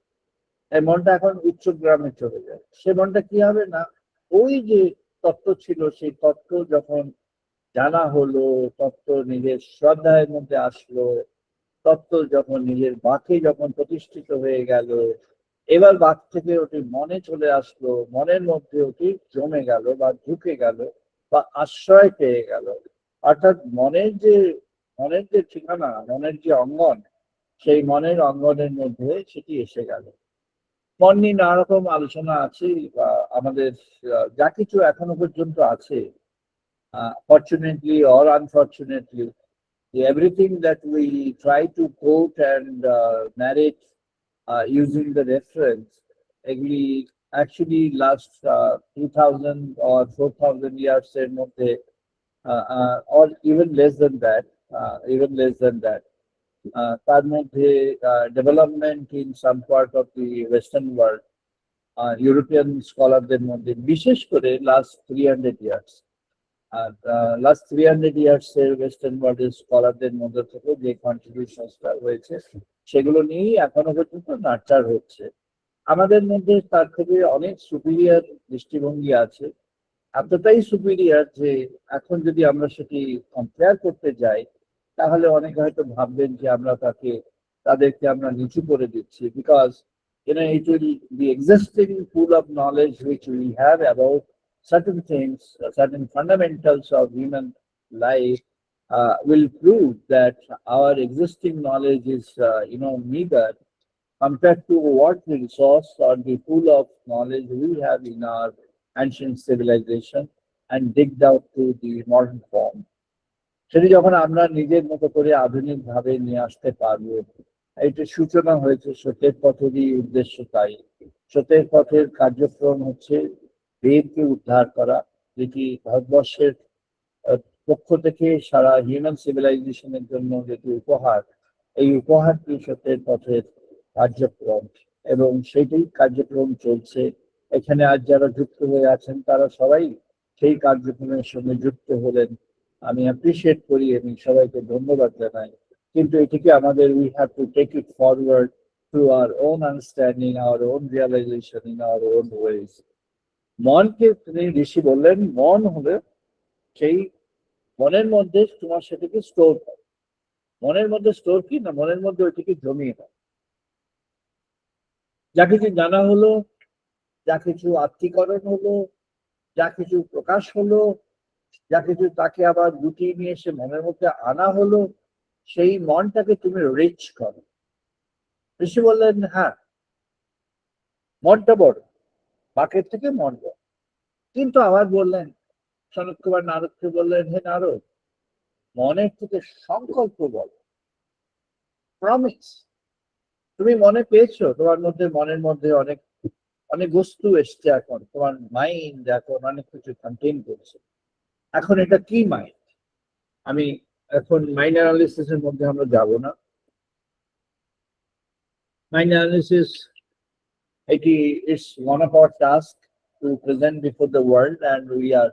এই মনটা এখন উচ্চ গ্রামে চলে যাবে। সে মনটা কি হবে না, ওই যে তত্ত্ব ছিল সেই তত্ত্ব যখন জানা হলো, তত্ত্ব নিজের শ্রদ্ধার মধ্যে আসলো, তত্ত্ব যখন নিজের বাকে যখন প্রতিষ্ঠিত হয়ে গেল, এবার বাক থেকে ওটি মনে চলে আসলো, মনের মধ্যে ওটি জমে গেল বা ঢুকে গেল বা আশ্রয় পেয়ে গেল। অর্থাৎ মনের যে ঠিকানা, মনের যে অঙ্গন, সেই মনের অঙ্গনের মধ্যে সেটি এসে গেল। মন নিয়ে নানা রকম আলোচনা আছে, বা আমাদের যা কিছু এখনো পর্যন্ত আছে, fortunately or unfortunately, everything that we try to quote and narrate using the reference, actually last 2000 or 4000 years in মধ্যে, or even less than that, তার মধ্যে development in some part of the Western world European স্কলারদের মধ্যে, বিশেষ করে last 300 years. আর last 300 years এর western ওয়ার্ল্ডের স্কলারদের মধ্যে থেকে যে কন্ট্রিবিউশনসটা হয়েছে সেগুলো নিয়েই এখনো পর্যন্ত নার্চার হচ্ছে। আমাদের মধ্যে তার থেকে অনেক সুপিরিয়র দৃষ্টিভঙ্গি আছে, এতটাই সুপিরিয়র যে এখন যদি আমরা সেটি কম্পেয়ার করতে যাই তাহলে অনেকে হয়তো ভাববেন যে আমরা তাদেরকে আমরা নিচু করে দিচ্ছি, because it will the existing pool of knowledge which we have about certain things, certain fundamentals of human life will prove that our existing knowledge is meager compared to what the resource or the pool of knowledge we have in our ancient civilization and digged out to the modern form. সেটি যখন আমরা নিজের মতো করে আধুনিক ভাবে নিয়ে আসতে পারবো, এটির সূচনা হয়েছে সত্যের পথেরই উদ্দেশ্য তাই। সত্যের পথের কার্যক্রম হচ্ছে বেদকে উদ্ধার করা, যেটি ভারতবর্ষের পক্ষ থেকে সারা হিউম্যান সিভিলাইজেশনের জন্য যেটি উপহার, এই উপহারটি সত্যের পথের কার্যক্রম, এবং সেইটাই কার্যক্রম চলছে। এখানে আজ যারা যুক্ত হয়ে আছেন তারা সবাই সেই কার্যক্রমের সঙ্গে যুক্ত হলেন, আমি অ্যাপ্রিসিয়েট করি এবং সবাইকে ধন্যবাদ জানাই। কিন্তু এটিকে আমাদের we have to take it forward through our own understanding, our own realisation, in our own ways. মনকে তিনি ঋষি বললেন, মন হলে সেই মনের মধ্যে তোমার সেটাকে স্টোর করো। মনের মধ্যে স্টোর কি না, মনের মধ্যে ওইটিকে জমিয়ে দাও। যা কিছু জানা হলো, যা কিছু আত্মীকরণ হলো, যা কিছু প্রকাশ হলো, যা কিছু তাকে আবার গুটিয়ে নিয়ে এসে মনের মধ্যে আনা হলো, সেই মনটাকে তুমি রিচ করো। ঋষি বললেন, হ্যাঁ মনটা বড়, বাকের থেকে মন বড়। কিন্তু আবার বললেন, সনৎ কুমার নারদকে বললেন, হে নারদ, মনের থেকে সংকল্প বলো, প্রমিস। তুমি মনে পেয়েছো তোমার মধ্যে, মনের মধ্যে অনেক অনেক বস্তু এসছে, এখন তোমার মাইন্ড এখন অনেক কিছু কন্টেইন করছে। এখন এটা কি মাইন্ড? আমি এখন মাইন্ড অ্যানালিসিস এর মধ্যে আমরা যাব না। মাইন্ড অ্যানালিসিস এটি is one of our task to present before the world, and we are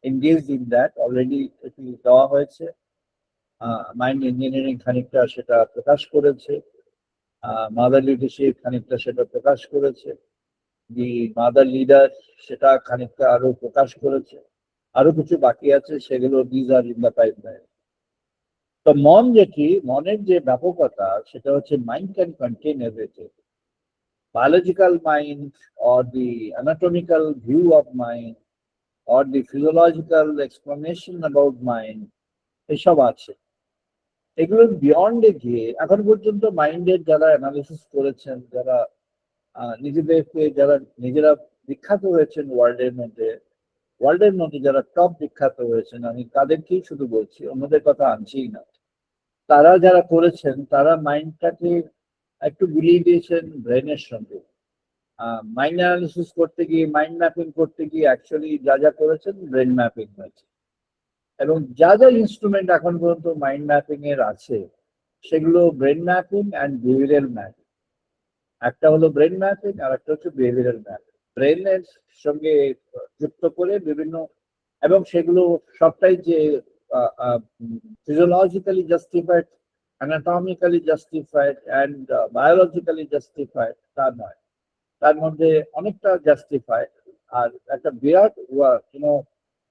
engaged in that already. এটি দেওয়া হয়েছে, মাইন্ড ইঞ্জিনিয়ারিং খানিকটা সেটা প্রকাশ করেছে, মাদার লিডারশিপ খানিকটা সেটা প্রকাশ করেছে, দি মাদার লিডার সেটা খানিকটা আরো প্রকাশ করেছে, আরো কিছু বাকি আছে, সেগুলো these are in the pipeline. তো মন যেটি, মনের যে ব্যাপকতা সেটা হচ্ছে mind can contain everything. Biological mind or the anatomical view of mind or the physiological explanation about mind, এসব আছে। এগুলো বিয়ন্ডে গিয়ে এখন পর্যন্ত মাইন্ডের যারা অ্যানালিসিস করেছেন, যারা যারা নিজেরা বিখ্যাত হয়েছেন ওয়ার্ল্ডের মধ্যে যারা টপ বিখ্যাত হয়েছেন, আমি তাদেরকেই শুধু বলছি, অন্যদের কথা আনছি না। তারা যারা করেছেন তারা মাইন্ডটাকে একটু গুলিয়ে দিয়েছেন ব্রেনের সঙ্গে। মাইন্ড অ্যানালিসিস করতে গিয়ে, মাইন্ড ম্যাপিং করতে গিয়ে অ্যাকচুয়ালি যা যা করেছেন ব্রেন ম্যাপিং হয়েছে। এবং যা যা ইনস্ট্রুমেন্ট এখন পর্যন্ত মাইন্ড ম্যাপিং এর আছে সেগুলো brain mapping and behavioural mapping. একটা হলো ব্রেন ম্যাপিং আর একটা হচ্ছে বিহেভিয়ারাল ম্যাপিং। ব্রেনের সঙ্গে যুক্ত করে বিভিন্ন, এবং সেগুলো সবটাই যে physiologically justified, anatomically justified and biologically justified তা নয়, তার মধ্যে অনেকটা জাস্টিফাইড, আর একটা বিরাট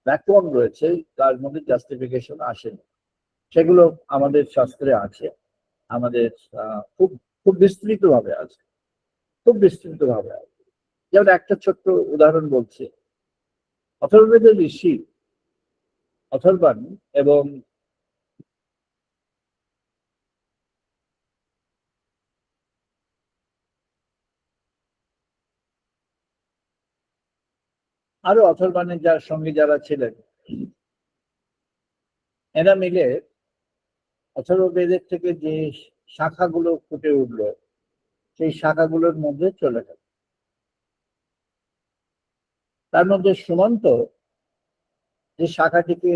ব্যাকগ্রাউন্ড রয়েছে তার মধ্যে জাস্টিফিকেশন আসেনি। সেগুলো আমাদের শাস্ত্রে আছে, আমাদের খুব খুব বিস্তৃতভাবে আছে, খুব বিস্তৃতভাবে আছে। যেমন একটা ছোট্ট উদাহরণ বলছি, অথর্ববেদের ঋষি অথর্বাণ এবং আরো অথর্বাণের যার সঙ্গে যারা ছিলেন, এরা মিলে অথর্ববেদের থেকে যে শাখাগুলো ফুটে উঠলো সেই শাখাগুলোর মধ্যে চলে গেল। তার মধ্যে সুমন্ত যে শাখাটিকে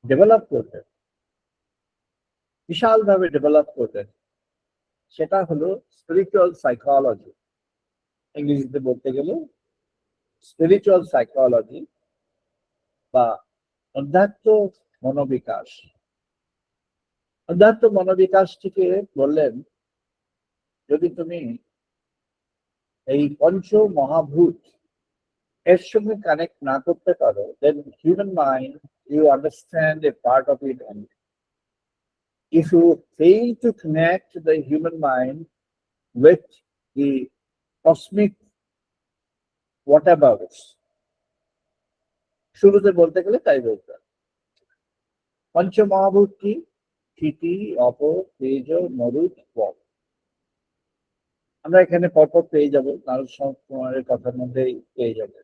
ডেভেলপ করলেন, বিশালভাবে ডেভেলপ করলেন, সেটা হলো স্পিরিচুয়াল সাইকোলজি। ইংরেজিতে বলতে গেলে স্পিরিচুয়াল সাইকোলজি বা অধ্যাত্ম মনোবিকাশ। অধ্যাত্ম মনোবিকাশটিকে বললেন, যদি তুমি এই পঞ্চ মহাভূত এর সঙ্গে কানেক্ট না করতে পারো, then human mind, you understand a part of it only. If you fail to connect the human mind with the cosmic whatever, শুরুতে বলতে গেলে তাই বলতে হবে। পঞ্চ মহাভূত কি? ক্ষিতি, অপ, তেজ, মরুত, বক। আমরা এখানে পরপর পেয়ে যাবো, নারদ কুমারের কথার মধ্যেই পেয়ে যাবো,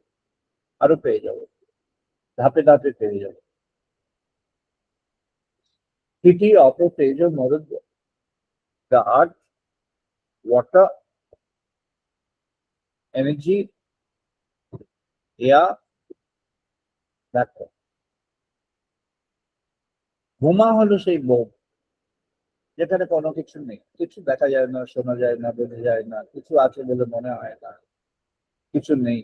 আরো পেয়ে যাবো, ধাপে ধাপে পেয়ে যাবো। ক্ষিতি, অপ, তেজ, মরুত, বক। The earth, water, energy, air, matter. বোমা হলো সেই বোম, যেখানে কোনো কিছু নেই, কিছু দেখা যায় না, শোনা যায় না, বোঝা যায় না, কিছু আছে বলে মনে হয় না, কিছু নেই।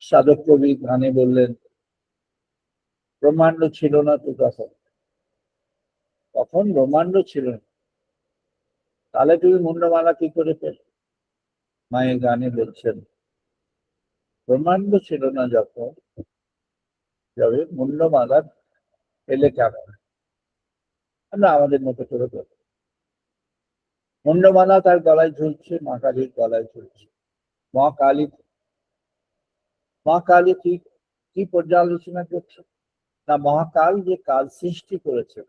সাধক কবি গানে বললেন, ব্রহ্মাণ্ড ছিল না তো তখন ব্রহ্মাণ্ড ছিল না। তাহলে তুমি মুন্ডমালা কি করে পেলে? মায়ের গানে বলছেন, ব্রহ্মাণ্ড ছিল না যখন, যাবে মুন্ডমালা পেলে কেমন? আমরা আমাদের মতো করে বলি, মুন্ডমালা তার গলায় ঝুলছে, মা কালীর গলায় ঝুলছে। মা কালী, মা কালী কি পর্যালোচনা করছে না, মহাকাল যে কাল সৃষ্টি করেছে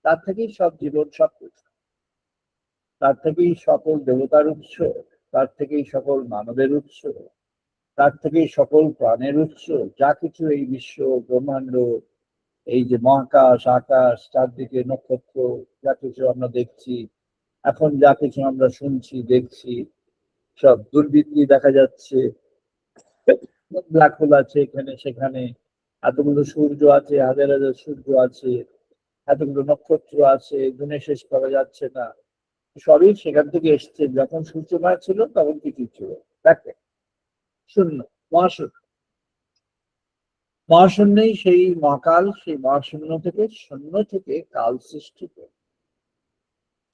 তার থেকেই সব জীবন, সব কিছু, তার থেকেই সকল দেবতার উৎস, তার থেকেই সকল মানবের উৎস, তার থেকেই সকল প্রাণের উৎস। যা কিছু এই বিশ্ব ব্রহ্মাণ্ড, এই যে মহাকাশ, আকাশ, চারদিকে নক্ষত্র, যা কিছু আমরা দেখছি এখন, যা কিছু আমরা শুনছি, দেখছি, সব দুর্বৃত্তি দেখা যাচ্ছে, ব্ল্যাক হোল আছে এখানে সেখানে, এতগুলো সূর্য আছে, হাজার হাজার সূর্য আছে, এতগুলো নক্ষত্র আছে, গুণে শেষ করা যাচ্ছে না। সবই সেখান থেকে এসছে। যখন সূর্যময় ছিল তখন কিছু ছিল, দেখে শূন্য, মহাশূন্য। মহাশূন্যেই সেই মহাকাল, সেই মহাশূন্য থেকে, শূন্য থেকে কাল সৃষ্টি করে।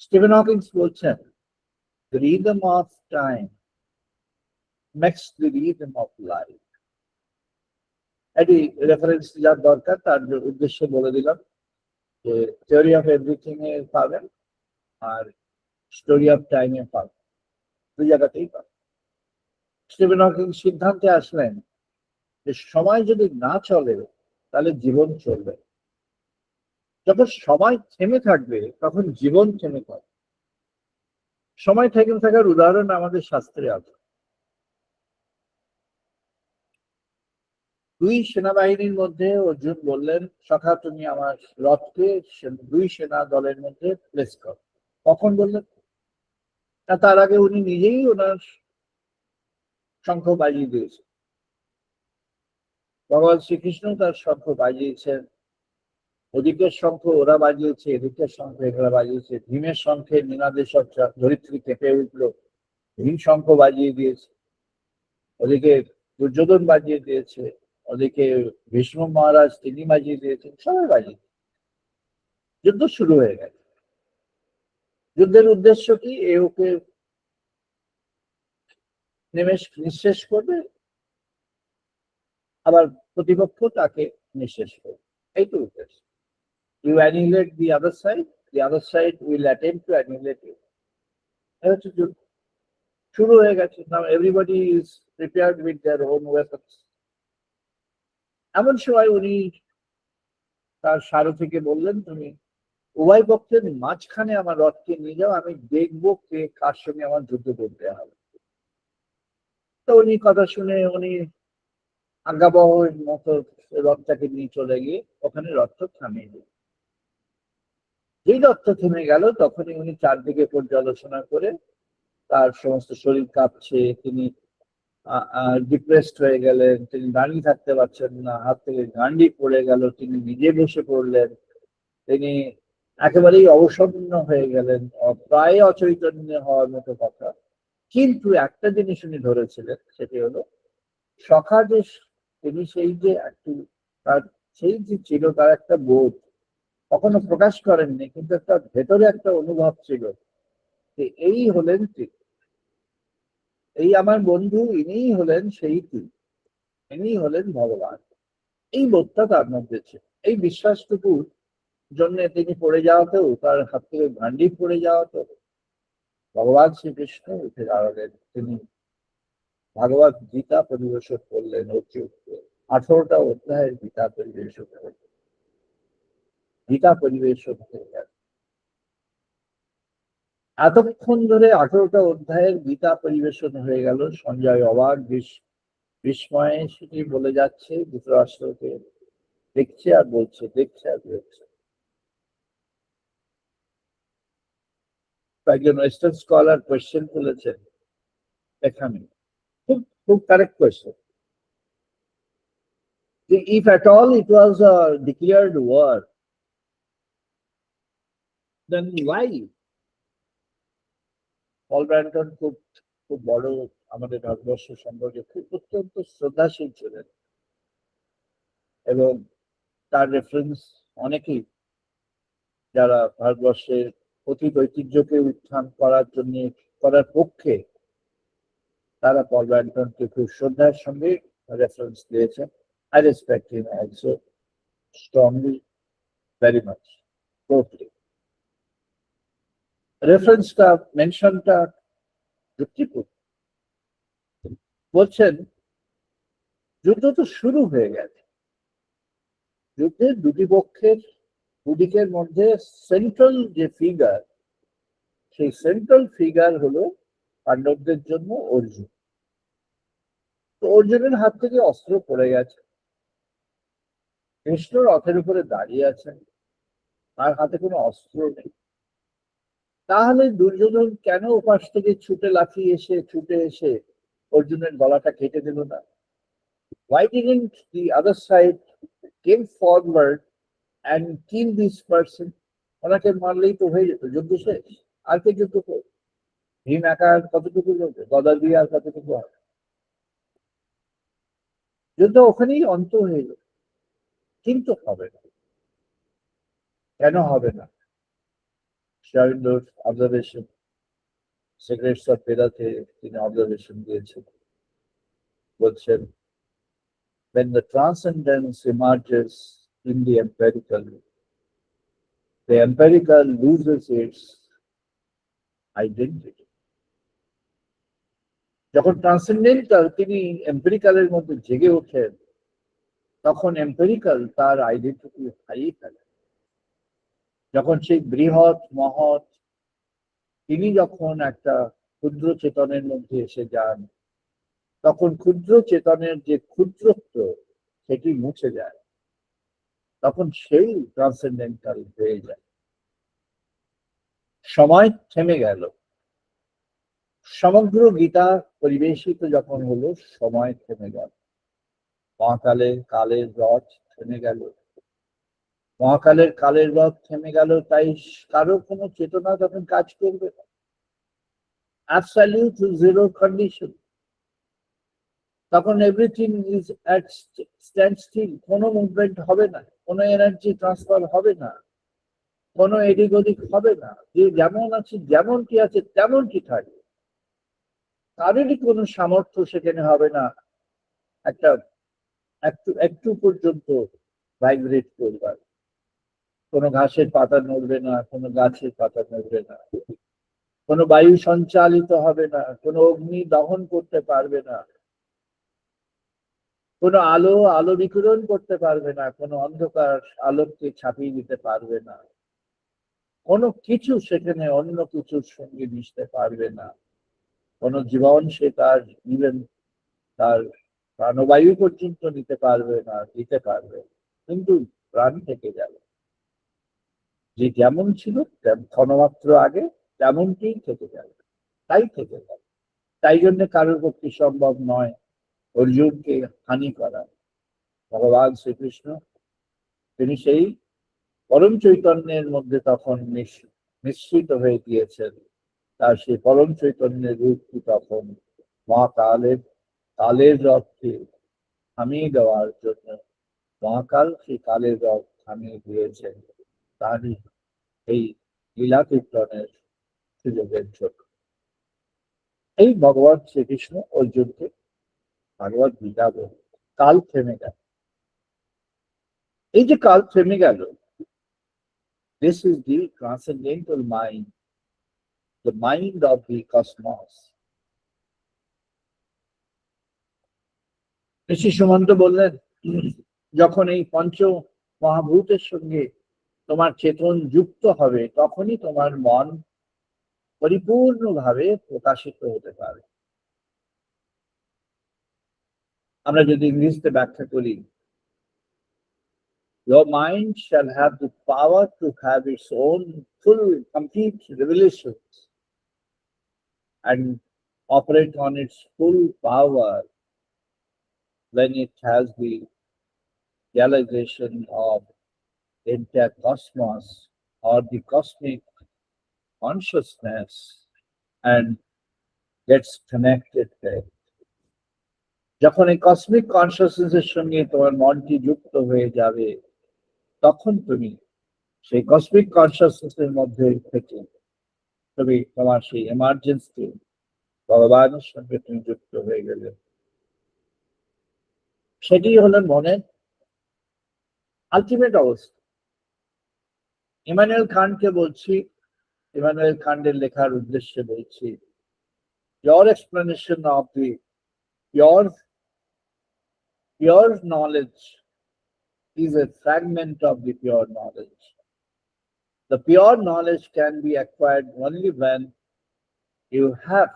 স্টিফেন হকিংস বলছেন, the rhythm of time makes the rhythm of life. এটি রেফারেন্স যার দরকার তার উদ্দেশ্য বলে দিলাম, যে থিওরি অফ এভরিথিং এ পাবেন আর স্টোরি অফ টাইমে পাবেন, দুই জায়গাতেই পাবেন। স্টিফেন হকিং সিদ্ধান্তে আসলেন যে সময় যদি না চলে তাহলে জীবন চলবে। যখন সময় থেমে থাকবে তখন জীবন থেমে থাকবে। সময় থেমে থাকার উদাহরণ আমাদের শাস্ত্রে আছে। দুই সেনাবাহিনীর মধ্যে অর্জুন বললেন, সখা তুমি আমার রথকে দুই সেনা দলের মধ্যে প্লেস করো। কখন বললেন? তার আগে উনি নিজেই ওনার শঙ্খ বাজিয়ে দিয়েছেন। ভগবান শ্রীকৃষ্ণ তার শঙ্খ বাজিয়েছেন, ওদিকের শঙ্খ ওরা বাজিয়েছে, এদিকের শঙ্খ এগুলা বাজিয়েছে। ভীমের শঙ্খে নিনাদে সব ধরিত্রী কেঁপে উঠলো, ভীম শঙ্খ বাজিয়ে দিয়েছে। ওদিকে দুর্যোধন বাজিয়ে দিয়েছে, ওদিকে ভীষ্ম মহারাজ তিনি বাজিয়ে দিয়েছেন, সবাই বাজিয়ে। যুদ্ধ শুরু হয়ে গেছে। যুদ্ধের উদ্দেশ্য কি? এ ওকে নিঃশেষ করবে, আবার প্রতিপক্ষ তাকে নিঃশেষ করবে, এই তো উদ্দেশ্য। You annihilate the other side will attempt to annihilate you. শুরু হয়ে গেছে। Now everybody is prepared with their own weapons. এমন সময় উনি তার সারথীকে বললেন, তুমি উভয় পক্ষের মাঝখানে আমার রথকে নিয়ে যাও, আমি দেখবো কে কার সঙ্গে আমার যুদ্ধ করতে হবে। তো উনি কথা শুনে উনি আজ্ঞাবহের মতো রথটাকে নিয়ে চলে গিয়ে ওখানে রথটা থামিয়ে দিল। যেই রথটা থেমে গেল তখনই উনি চারদিকে পর্যালোচনা করে, তার সমস্ত শরীর কাঁপছে, তিনি ডিপ্রেসড হয়ে গেলেন, তিনি দাঁড়িয়ে থাকতে পারছেন না, হাত থেকে গান্ডি পড়ে গেল, তিনি নিজে বসে পড়লেন, তিনি একেবারেই অবসন্ন হয়ে গেলেন, প্রায় অচৈতন্য হওয়ার মতো কথা। কিন্তু একটা জিনিস উনি ধরেছিলেন, সেটি হলো সখা যে তিনি সেই যে একটু তার সেই যে ছিল তার একটা বোধ কখনো প্রকাশ করেননি, কিন্তু একটা ভেতরে একটা অনুভব ছিল যে এই হলেন তিনি, এই আমার বন্ধু, ইনিই হলেন সেই তিনি, ইনিই হলেন ভগবান। এই বোধটা তার মধ্যে ছিল। এই বিশ্বাসটুকুর জন্য তিনি পড়ে যাওয়াতেও, তার হাত থেকে গান্ডীব পড়ে যাওয়াতেও ভগবান শ্রীকৃষ্ণ উঠে দাঁড়ালেন। তিনি ভাগবত গীতা পরিবেশন করলেন। অর্জুনকে 18টা অধ্যায়ের গীতা পরিবেশন করলেন। গীতা পরিবেশন হয়ে গেল। এতক্ষণ ধরে 18টা অধ্যায়ের গীতা পরিবেশন হয়ে গেল। সঞ্জয় অবাক বিস্ময়ে সেটি বলে যাচ্ছে ধৃতরাষ্ট্রকে, দেখছে আর বলছে, দেখছে আর বলছে। একজন ওয়েস্টার্ন স্কলার কোয়েশ্চেন তুলেছেন এখানে, খুব খুব correct question. If at all it was a declared war, then why? পল ব্র্যান্টন খুব খুব বড় আমাদের ভারতবর্ষ সম্পর্কে খুব অত্যন্ত শ্রদ্ধাশীল ছিলেন, এবং তার রেফারেন্স অনেকেই যারা ভারতবর্ষের অতীত ঐতিহ্যকে উত্থান করার জন্য করার পক্ষে, তারা পল ব্র্যান্টনকে খুব শ্রদ্ধার সঙ্গে রেফারেন্স দিয়েছেন। I respect him also strongly, very much, totally. রেফারেন্সটা, মেনশনটা যুক্তিপূর্ণ। বলছেন যুদ্ধ তো শুরু হয়ে গেছে, যুদ্ধের দুটি পক্ষের দুদিকের মধ্যে সেন্ট্রাল যে ফিগার, সেই সেন্ট্রাল ফিগার হলো পাণ্ডবদের জন্য অর্জুন। তো অর্জুনের হাত থেকে অস্ত্র পড়ে গেছে, কৃষ্ণ রথের উপরে দাঁড়িয়ে আছেন, তার হাতে কোনো অস্ত্র নেই। তাহলে দুর্যোধন কেন ওপাশ থেকে ছুটে এসে অর্জুনের গলাটা কেটে দিল না? Why didn't the other side came forward and kill this person? ওনাকে মারলেই তো হয়ে যেত, যুদ্ধ শেষ। আর কে যুদ্ধ করবে? ভীম একা আর কতটুকু করবে? গদা দিয়ে আর কতটুকু হবে? যুদ্ধ ওখানেই অন্ত হয়ে যাবে। কিন্তু হবে না। কেন হবে না? শারীন্দ্রর অবজারভেশন, সিক্রেটস অফ বেদাতে তিনি অবজারভেশন দিয়েছেন। বলছেন, when the transcendence emerges in the empirical loses its identity. যখন ট্রান্সেন্ডেন্টাল তিনি এম্পেরিক্যালের মধ্যে জেগে ওঠেন, তখন এম্পেরিক্যাল তার আইডেন্টিটি হারিয়ে ফেলে। যখন সেই বৃহৎ মহৎ তিনি যখন একটা ক্ষুদ্র চেতনের মধ্যে এসে যান, তখন ক্ষুদ্র চেতনের যে ক্ষুদ্রত্ব সেটি মুছে যায়, তখন সেই ট্রান্সেন্ডেন্টাল হয়ে যায়। সময় থেমে গেল। সমগ্র গীতা পরিবেশিত যখন হলো, সময় থেমে গেল। কালের রথ থেমে গেল। কালের রথ থেমে গেল, তাই কারো কোনো চেতনা তখন কাজ করবে না। Absolute zero condition. তখন everything is at standstill. কোনো মুভমেন্ট হবে না, কোনো এনার্জি ট্রান্সফার হবে না, কোনো এদিক ওদিক হবে না। যে যেমন আছে, যেমন কি আছে তেমন কি থাকবে। কারোরই কোনো সামর্থ্য সেখানে হবে না একটা একটু একটু পর্যন্ত ভাইব্রেট করবার। কোনো ঘাসের পাতা নড়বে না, কোনো গাছের পাতা নড়বে না, কোনো বায়ু সঞ্চালিত হবে না, কোনো অগ্নি দহন করতে পারবে না, কোনো আলো বিকিরণ করতে পারবে না, কোনো অন্ধকার আলোককে ছাপিয়ে দিতে পারবে না, কোনো কিছু সেখানে অন্য কিছুর সঙ্গে মিশতে পারবে না, কোনো জীবন সে তার ইভেন তার প্রাণবায়ু পর্যন্ত নিতে পারবে না, দিতে পারবে, কিন্তু প্রাণ থেকে যাবে। যে যেমন ছিল ক্ষণমাত্র আগে তেমনটি থেকে যাবে, তাই থেকে যাবে। তাই জন্য কারোর পক্ষে সম্ভব নয় অর্জুনকে হানি করা। ভগবান শ্রীকৃষ্ণ তিনি সেই পরম চৈতন্যের মধ্যে তখন মিশ্রিত হয়ে গিয়েছেন। তার সেই পরম চৈতন্যের রূপটি তখন মহাকালের কালের রথকে থামিয়ে দেওয়ার জন্য মহাকাল সেই কালের রথ থামিয়ে দিয়েছেন তারই এই লীলা কীর্তনের সুযোগের জন্য। এই ভগবান শ্রীকৃষ্ণ অর্জুনকে ভাগবত গীতা বলে কাল থেমে গেল। এই যে কাল থেমে গেল, this is the transcendental mind, the mind of the cosmos. ঋষি সুমন্ত বললেন, যখন এই পঞ্চ মহাভূতের সঙ্গে তোমার চেতন যুক্ত হবে তখনই তোমার মন পরিপূর্ণভাবে প্রকাশিত হতে পারে। আমরা যদি ইংরেজিতে ব্যাখ্যা করি, your mind shall have the power to have its own full complete revelations and operate on its full power when it has the realization of the entire cosmos or the cosmic consciousness and gets connected there. যখন এই cosmic কনসিয়াসনেসের সঙ্গে তোমার মনটি যুক্ত হয়ে যাবে তখন তুমি সেই কসমিক কনসিয়াসনেসের মধ্যে থেকে তুমি তোমার সেই এমার্জেন্সি ভগবানের সঙ্গে তুমি যুক্ত হয়ে গেলে। সেটি হলো মনের আলটিমেট অবস্থা। ইমানুয়েল কান্টকে বলছি, ইমানুয়েল কান্টের লেখার উদ্দেশ্যে বলছি, your explanation of the pure knowledge is a fragment of the pure knowledge. The pure knowledge can be acquired only when you have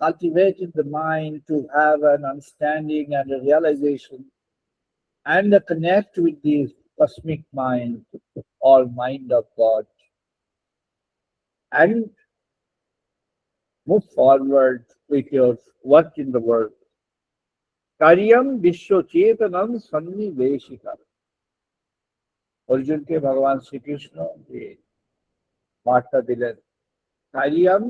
cultivated the mind to have an understanding and a realization and a connect with the cosmic mind or mind of God and move forward with your work in the world. Karyam Vishwa Chetanam Sanniveshika. অর্জুনকে ভগবান শ্রীকৃষ্ণ যে বার্তা দিলেন, কারিয়াম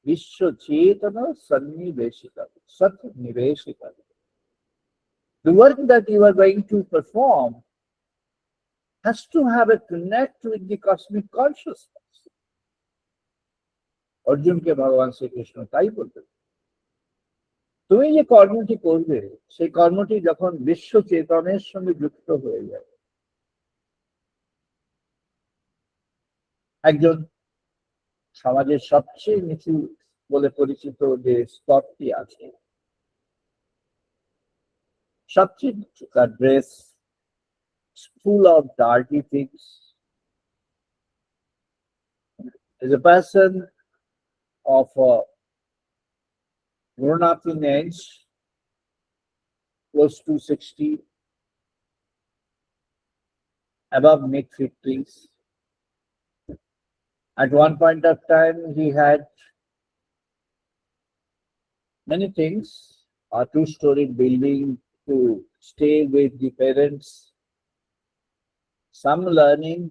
বিশ্ব চেতন সন্নিবেশিকা, সৎনিবেশিকা। The work that you are going to perform has to have a connect with the cosmic consciousness. অর্জুনকে ভগবান শ্রীকৃষ্ণ তাই বলতেন, তুমি যে কর্মটি করবে সেই কর্মটি যখন বিশ্ব চেতনের সঙ্গে যুক্ত হয়ে যায়। একজন সমাজের সবচেয়ে নিচু বলে পরিচিত যে স্তরটি আছে, সবচেয়ে নিচু, তার dress full of dirty things, is a person of a grown-up in age, close to 60, above mid-50s. At one point of time, he had many things, a two-story building to stay with the parents, some learning,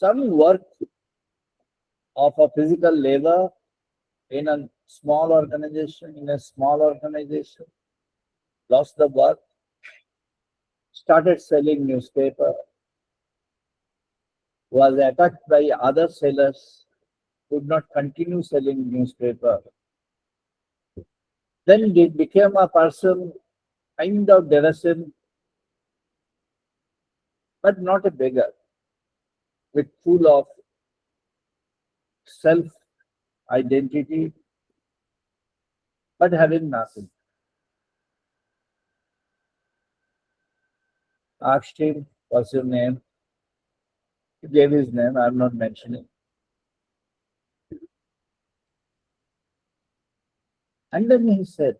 some work of a physical labor in a small organization, lost the work, started selling newspaper, was attacked by other sellers, could not continue selling newspaper. Then it became a person kind of derisive, but not a beggar, with full of self-identity, but having nothing. Asked him, what's your name? He gave his name, I'm not mentioning. And then he said,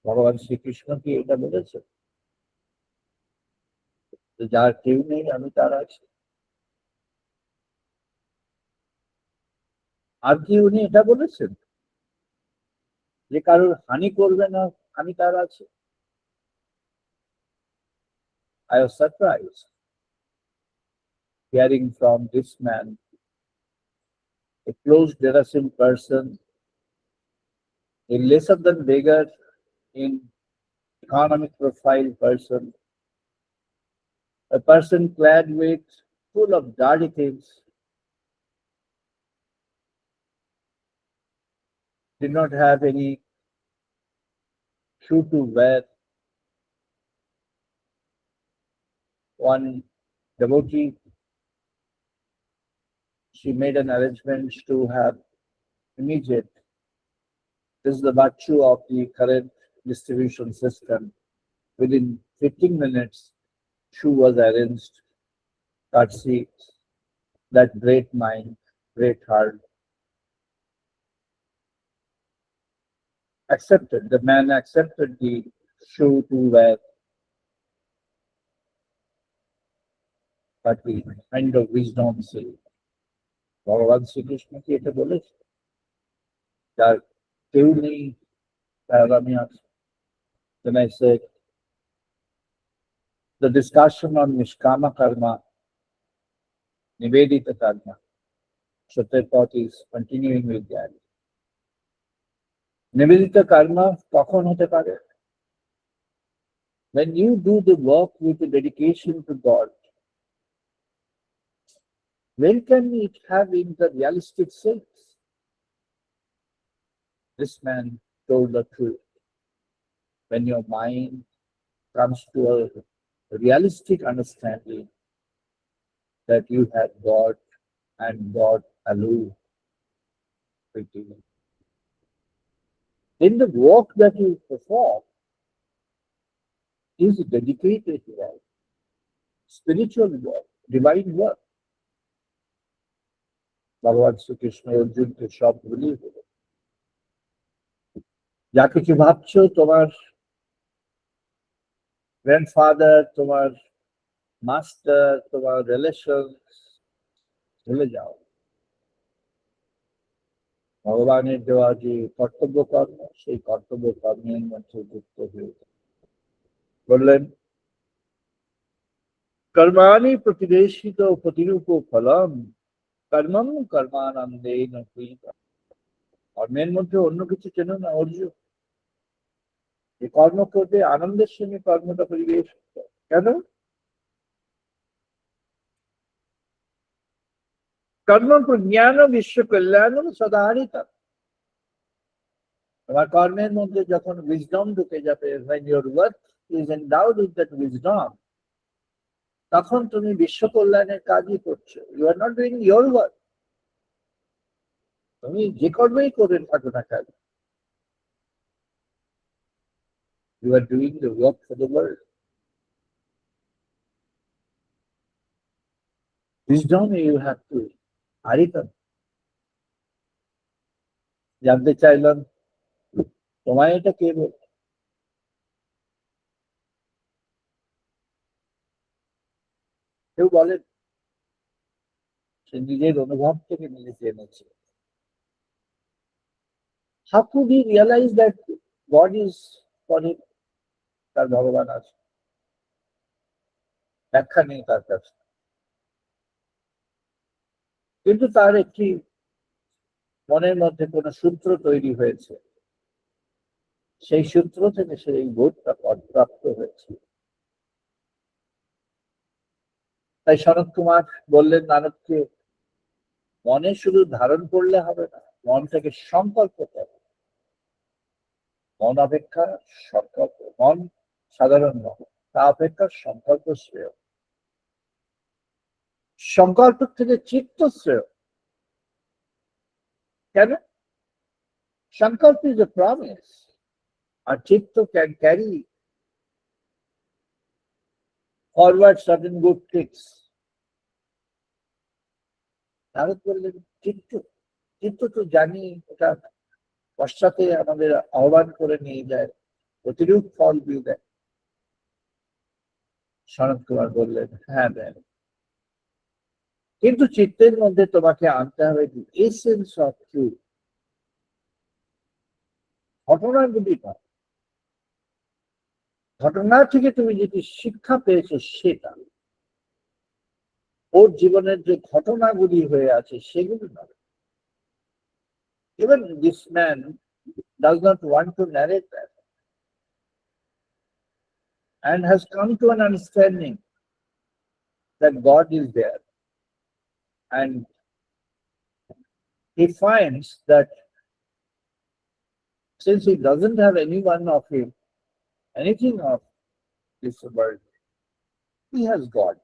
ভগবান শ্রীকৃষ্ণ কি এটা বলেছে যার কেউ নেই আমি তার আছি? আর কি উনি এটা বলেছেন যে কারোর হানি করবে না আমি তার আছি? I was surprised. hearing from this man, a close Derasil person, a lesser than beggar in economic profile person, a person clad with full of dirty things, did not have any shoe to wear. One devotee, she made an arrangement to have immediate. This is the virtue of the current distribution system. Within 15 minutes, shoe was arranged. Courtesy, that great mind, great heart, accepted. The man accepted the shoe to wear, but the kind of wisdom say, ভগবান শ্রীকৃষ্ণ কি এটা বলেছে? যার কেউ নেই তার আমি আছি। Then I said, the discussion on Nishkama Karma, Nivedita Karma, Satyapat is continuing with that. Nivedita Karma কখন হতে পারে? When you do the work with the dedication to God, when can it have in the realistic sense? This man told the truth. When your mind comes to a realistic understanding that you have God and God alone with you, then the work that you perform is dedicated work, spiritual work, divine work. ভগবান শ্রীকৃষ্ণ অর্জুনকে সব বলিয়ে দিল, যা কিছু ভাবছো তোমার grandfather, তোমার মাস্টার, তোমার রিলেশন, ভুলে যাও। ভগবানের দেওয়া যে কর্তব্য কর্ম, সেই কর্তব্য কর্মের মধ্যে যুক্ত হয়ে বললেন, কর্মাণি প্রতিবেশিত প্রতিরূপ ফলম কর্মম কর্মানন্দেন ক্রিয়তে। কর্মের মধ্যে অন্য কিছু চেন না অর্জুন, এই কর্ম করবে আনন্দের সঙ্গে কর্মটা পরিবেশ। কেন? কর্ম প্রজ্ঞান বিশ্ব কল্যাণ সদাহরিত। তোমার কর্মের মধ্যে যখন উইজডম ঢুকে যাবে, when your work is endowed with that wisdom, তখন তুমি বিশ্ব কল্যাণের কাজই করছো। You are not doing your work. তুমি যে কর্মই করে থাকো না কেন, you are doing the work for the world. Wisdom you have to haritan. জানতে চাইলাম, তোমায় এটা কে বলে? কেউ বলেন সে নিজের অনুভব থেকে নিজে জেনেছে। How could he realize that God is for him? তার ভগবান আছে, ব্যাখ্যা নেই তার কাছে, কিন্তু তার একটি মনের মধ্যে কোন সূত্র তৈরি হয়েছে, সেই সূত্র থেকে সে এই বোধটা প্রাপ্ত হয়েছে। তাই সনত কুমার বললেন নারদকে, মনে শুধু ধারণ করলে হবে না, মন থেকে সংকল্প করো। মন অপেক্ষা সংকল্প, মন সাধারণ নয়, তা অপেক্ষা সংকল্প শ্রেয়। সংকল্প থেকে চিত্ত শ্রেয়। কেন? সংকল্প is a promise, আর চিত্ত can carry forward certain good things. Narad বললেন, চিত্ত চিত্ত তো জানি এটা পশ্চাতে আমাদের আহ্বান করে নিয়ে যায়, প্রতিরূপ ফল দিয়ে দেয়। সনত কুমার বললেন, হ্যাঁ দেন, কিন্তু চিত্তের মধ্যে তোমাকে আনতে হবে দি এসেন্স অফ ট্রুথ। ঘটনাগুলি নয়, ঘটনা থেকে তুমি যেটি শিক্ষা পেয়েছো সেটা। ওর জীবনের যে ঘটনাগুলি হয়ে আছে সেগুলি না। Even this man does not want to narrate that and has come to an understanding that God is there. And he finds that since he doesn't have anyone of him, anything of this world, he has God.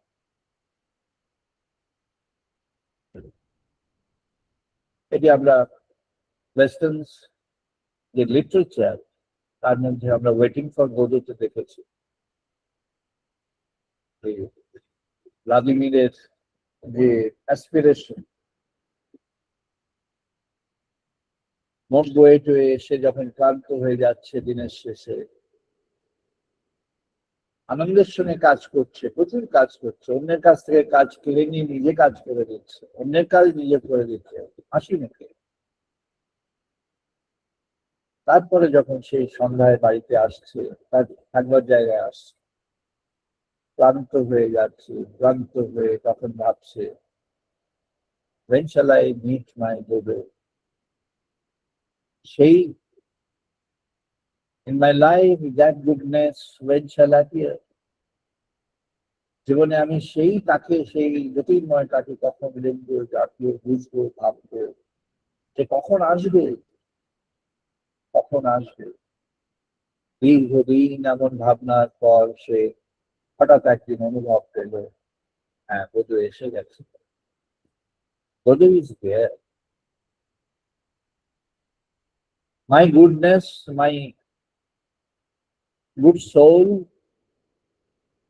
এটি আমরা ওয়েস্টার্নস যে literature তার মধ্যে আমরা waiting for গোডোতে দেখেছি। ভ্লাদিমিরের যে aspiration মন বয়ে টয়ে এসে যখন ক্লান্ত হয়ে যাচ্ছে দিনের শেষে, আনন্দের সঙ্গে কাজ করছে, প্রচুর কাজ করছে, অন্যের কাছ থেকে কাজ কেড়ে নিয়ে নিজে কাজ করে দিচ্ছে, অন্যের কাজ নিজে করে দিচ্ছে, হাসি মুখে। তারপরে যখন সেই সন্ধ্যায় বাড়িতে আসছে, তার থাকবার জায়গায় আসছে, ক্লান্ত হয়ে যাচ্ছে, ক্লান্ত হয়ে তখন ভাবছে, when shall I meet my Dodo? সেই in my life that goodness when shall appear? জীবনে আমি সেই তাকে, সেই জ্যোতির্ময় তাকে কখন দেখবো, জানবো, বুঝবো, ভাববো, যে কখন আসবে, কখন আসবে। দীর্ঘদিন এমন ভাবনার পর সে হঠাৎ একদিন অনুভব পেল, হ্যাঁ, বোধ এসে গেছে। বোধ is there. My goodness, my good soul,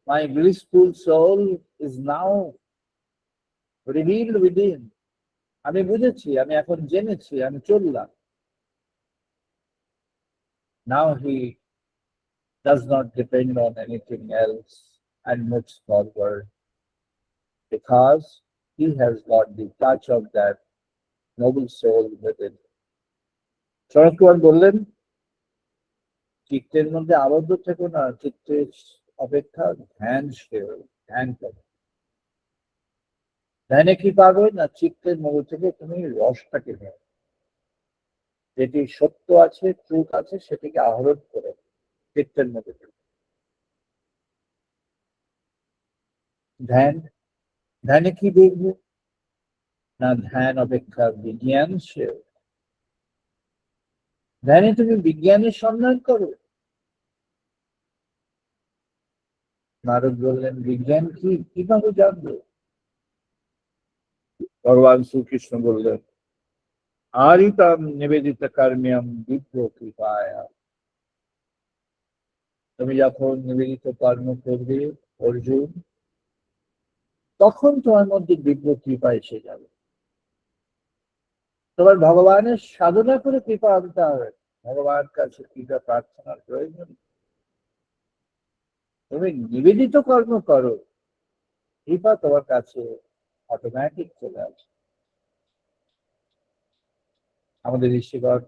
my blissful soul is now revealed within. আমি বুঝেছি, আমি এখন জেনেছি, আমি চললাম। Now he does not depend on anything else and moves forward because he has got the touch of that noble soul within. শরৎ কুমার বললেন, চিত্তের মধ্যে আবদ্ধ থেকো না, চিত্তের অপেক্ষা ধ্যান সেও, ধ্যান করো। ধ্যানে কি পাবে না, চিত্তের মধ্যে থেকে তুমি রসটাকে নেও, যেটি সত্য আছে, ট্রুথ আছে, সেটিকে আহরণ করে চিত্তের মধ্যে থেকে। ধ্যান, ধ্যানে কি দেখবে না, ধ্যান অপেক্ষা বিজ্ঞান সেও। ধ্যানে তুমি বিজ্ঞানের সন্ধান করো। নারদ বললেন, বিজ্ঞান কি, কিভাবে জানবে? ভগবান শ্রীকৃষ্ণ বললেন, আরিতাম নিবেদিত কর্ম্যম দিব্য কৃপায়া। তুমি যখন নিবেদিত কর্ম করবে অর্জুন, তখন তোমার মধ্যে দিব্য কৃপা এসে যাবে। তোমার ভগবানের সাধনা করে কৃপা আনতে হবে, ভগবান কাছে কৃপা প্রার্থনার প্রয়োজন। তুমি নিবেদিত কর্ম করো, কৃপা তোমার কাছে অটোমেটিক চলে আসে। আমাদের ঋষিগণ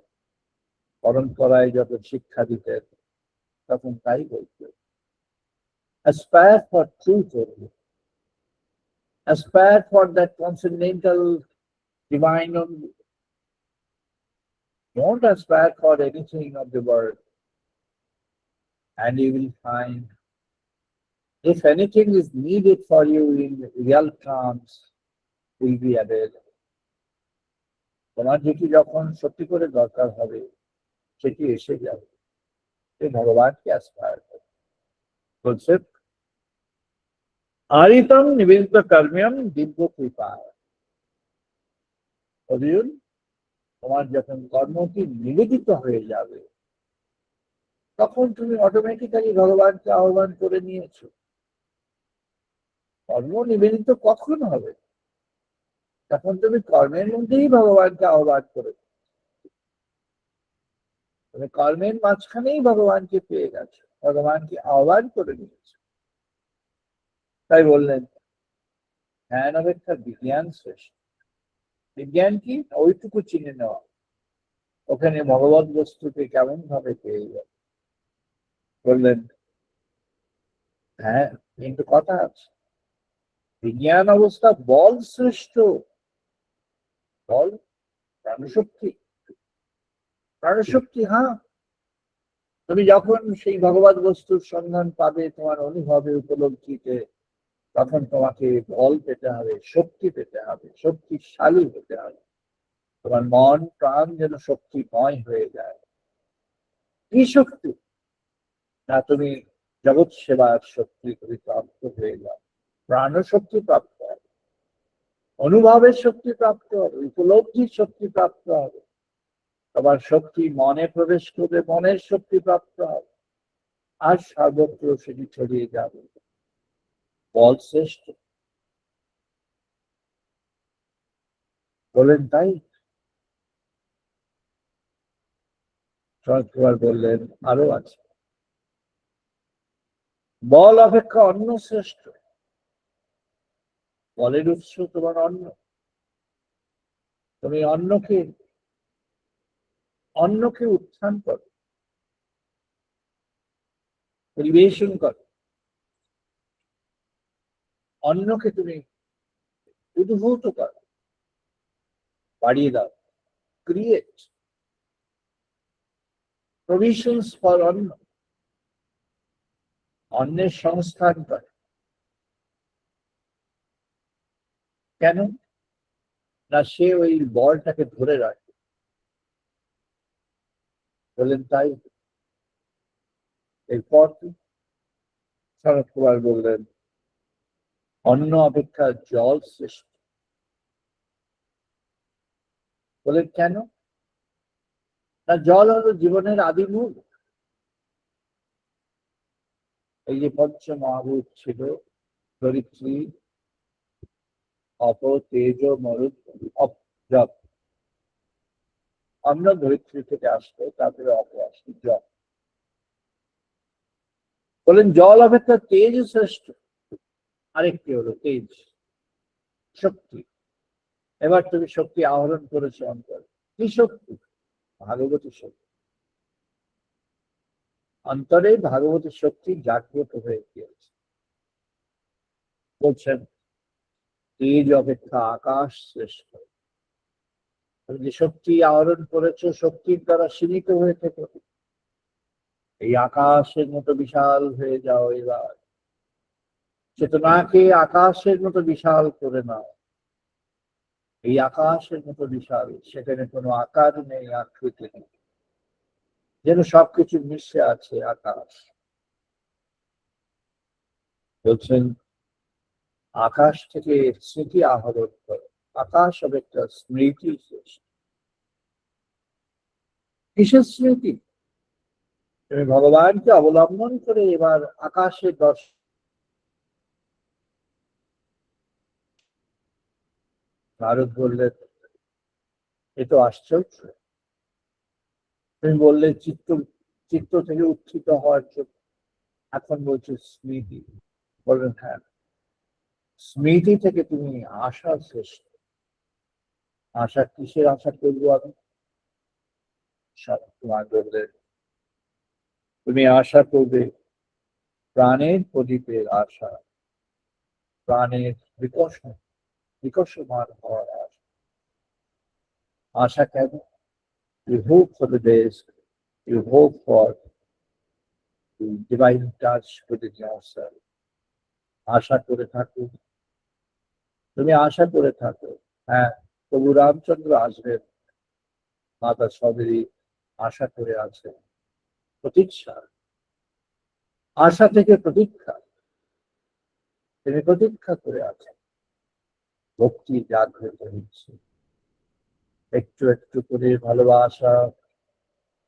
পরম্পরায় যখন শিক্ষা দিতেন তখন তাই বলতেন, aspire for truth only, aspire for that transcendental divine only. Don't aspire for anything of the world, and you will find if anything is needed for you in real terms will be available. তোমার যেটি যখন সত্যি করে দরকার হবে সেটি এসে যাবে। ভগবানকে অ্যাসপায়ার করে বলছে, আরিতম নিবেদিত কর্ম্যম দিব্য কৃপা। অর্জুন, তোমার যখন কর্মটি নিবেদিত হয়ে যাবে তখন তুমি অটোমেটিক্যালি ভগবানকে আহ্বান করে নিয়েছো। কর্ম নিবেদিত কখন হবে? তখন তুমি কর্মের মধ্যেই ভগবানকে আহ্বান করে, তুমি কর্মের মাঝখানেই ভগবানকে পেয়ে গেছো, ভগবানকে আহ্বান করে নিয়েছো। তাই বললেন, ধ্যান অপেক্ষা বিজ্ঞান শ্রেষ্ঠ। বিজ্ঞান কি? ওইটুকু চিনে নেওয়া, ওখানে ভগবত বস্তুকে কেমন ভাবে পেয়ে যাবে। বললেন, হ্যাঁ, কিন্তু কথা আছে, বিজ্ঞান অবস্থা বল শ্রেষ্ঠ। বল প্রাণশক্তি, প্রাণশক্তি। হ্যাঁ, তুমি যখন সেই ভগবত বস্তুর সন্ধান পাবে তোমার অনুভবে উপলব্ধিতে, তখন তোমাকে বল পেতে হবে, শক্তি পেতে হবে, শক্তিশালী হতে হবে। তোমার মন প্রাণ যেন শক্তিময় হয়ে যায়। কি শক্তি? না তুমি জগৎ সেবার শক্তি তুমি প্রাপ্ত হয়ে যাও, প্রাণ শক্তি প্রাপ্ত হবে, অনুভবের শক্তি প্রাপ্ত হবে, উপলব্ধির শক্তি প্রাপ্ত হবে। তোমার শক্তি মনে প্রবেশ করবে, মনের শক্তি প্রাপ্ত হবে, আর সর্বত্র সেটি ছড়িয়ে যাবে। বল শ্রেষ্ঠ বলেন, তাই শরৎ কুমার বললেন আরো আছে, বল অপেক্ষা অন্ন শ্রেষ্ঠ। বলের উৎস তোমার অন্ন। তুমি অন্নকে উত্থান করো, পরিবেশন করো, অন্নকে তুমি উদ্ভূত করো, বাড়িয়ে দাও, ক্রিয়েট প্রভিশনস ফর অন্ন, অন্নের সংস্থান করে। কেন? না সে ওই বলটাকে ধরে রাখে। বলেন, তাই এরপর শরৎ কুমার বললেন অন্ন অপেক্ষা জল শ্রেষ্ঠ। বলেন, কেন? না জল হলো জীবনের আদি মূল। এই যে পঞ্চ মহাভূত ছিল, ধরিত্রী, অপ, তেজ, মরুত, জপ। অন্ন ধরিত্রী থেকে আসলো, তারপরে অপ আসলো, জপ। বলেন জল অপেক্ষা তেজ শ্রেষ্ঠ। আরেকটি হলো তেজ, শক্তি। এবার তুমি শক্তি আহরণ করেছো অন্তরে। কি শক্তি? ভাগবতী শক্তি। অন্তরে ভাগবতী শক্তি জাগ্রত হয়ে গিয়েছে। বলছেন তেজ অপেক্ষা আকাশ শ্রেষ্ঠ। তুমি যে শক্তি আহরণ করেছো, শক্তির দ্বারা সীমিত হয়ে থেকো, এই আকাশের মতো বিশাল হয়ে যাও। এবার চেতনাকে আকাশের মতো বিশাল করে নাও। এই আকাশের মতো বিশাল, সেখানে কোনো আকার নেই, আকৃতি নেই, যেন সবকিছু মিশে আছে আকাশ। বলছেন আকাশ থেকে স্মৃতি আহরণ করো। আকাশ হবে একটা স্মৃতি সৃষ্টি। কিসের স্মৃতি? তুমি ভগবানকে অবলম্বন করে এবার আকাশের দর্শন। নারদ বললেন এ তো আশ্চর্য। তুমি বললে চিত্ত থেকে উত্থিত হওয়ার জন্য, এখন বলছো স্মৃতি। বললেন হ্যাঁ, স্মৃতি থেকে তুমি আশা সৃষ্টি। আশা কিসের আশা করবো আমি? তোমার বললেন তুমি আশা করবে প্রাণের প্রদীপের আশা, প্রাণের বিকশমান হওয়ার আশা। আশা কেন? You hope for the best, you hope for the divine touch within yourself. আশা করে থাকো, তুমি আশা করে থাকো। হ্যাঁ, প্রভু রামচন্দ্র আসবেন, মাতা সবেরই আশা করে আছে। প্রতীক্ষা, আশা থেকে প্রতীক্ষা, তিনি প্রতীক্ষা করে আছেন। ভক্তি জাগ্রত হচ্ছে, একটু একটু করে ভালোবাসা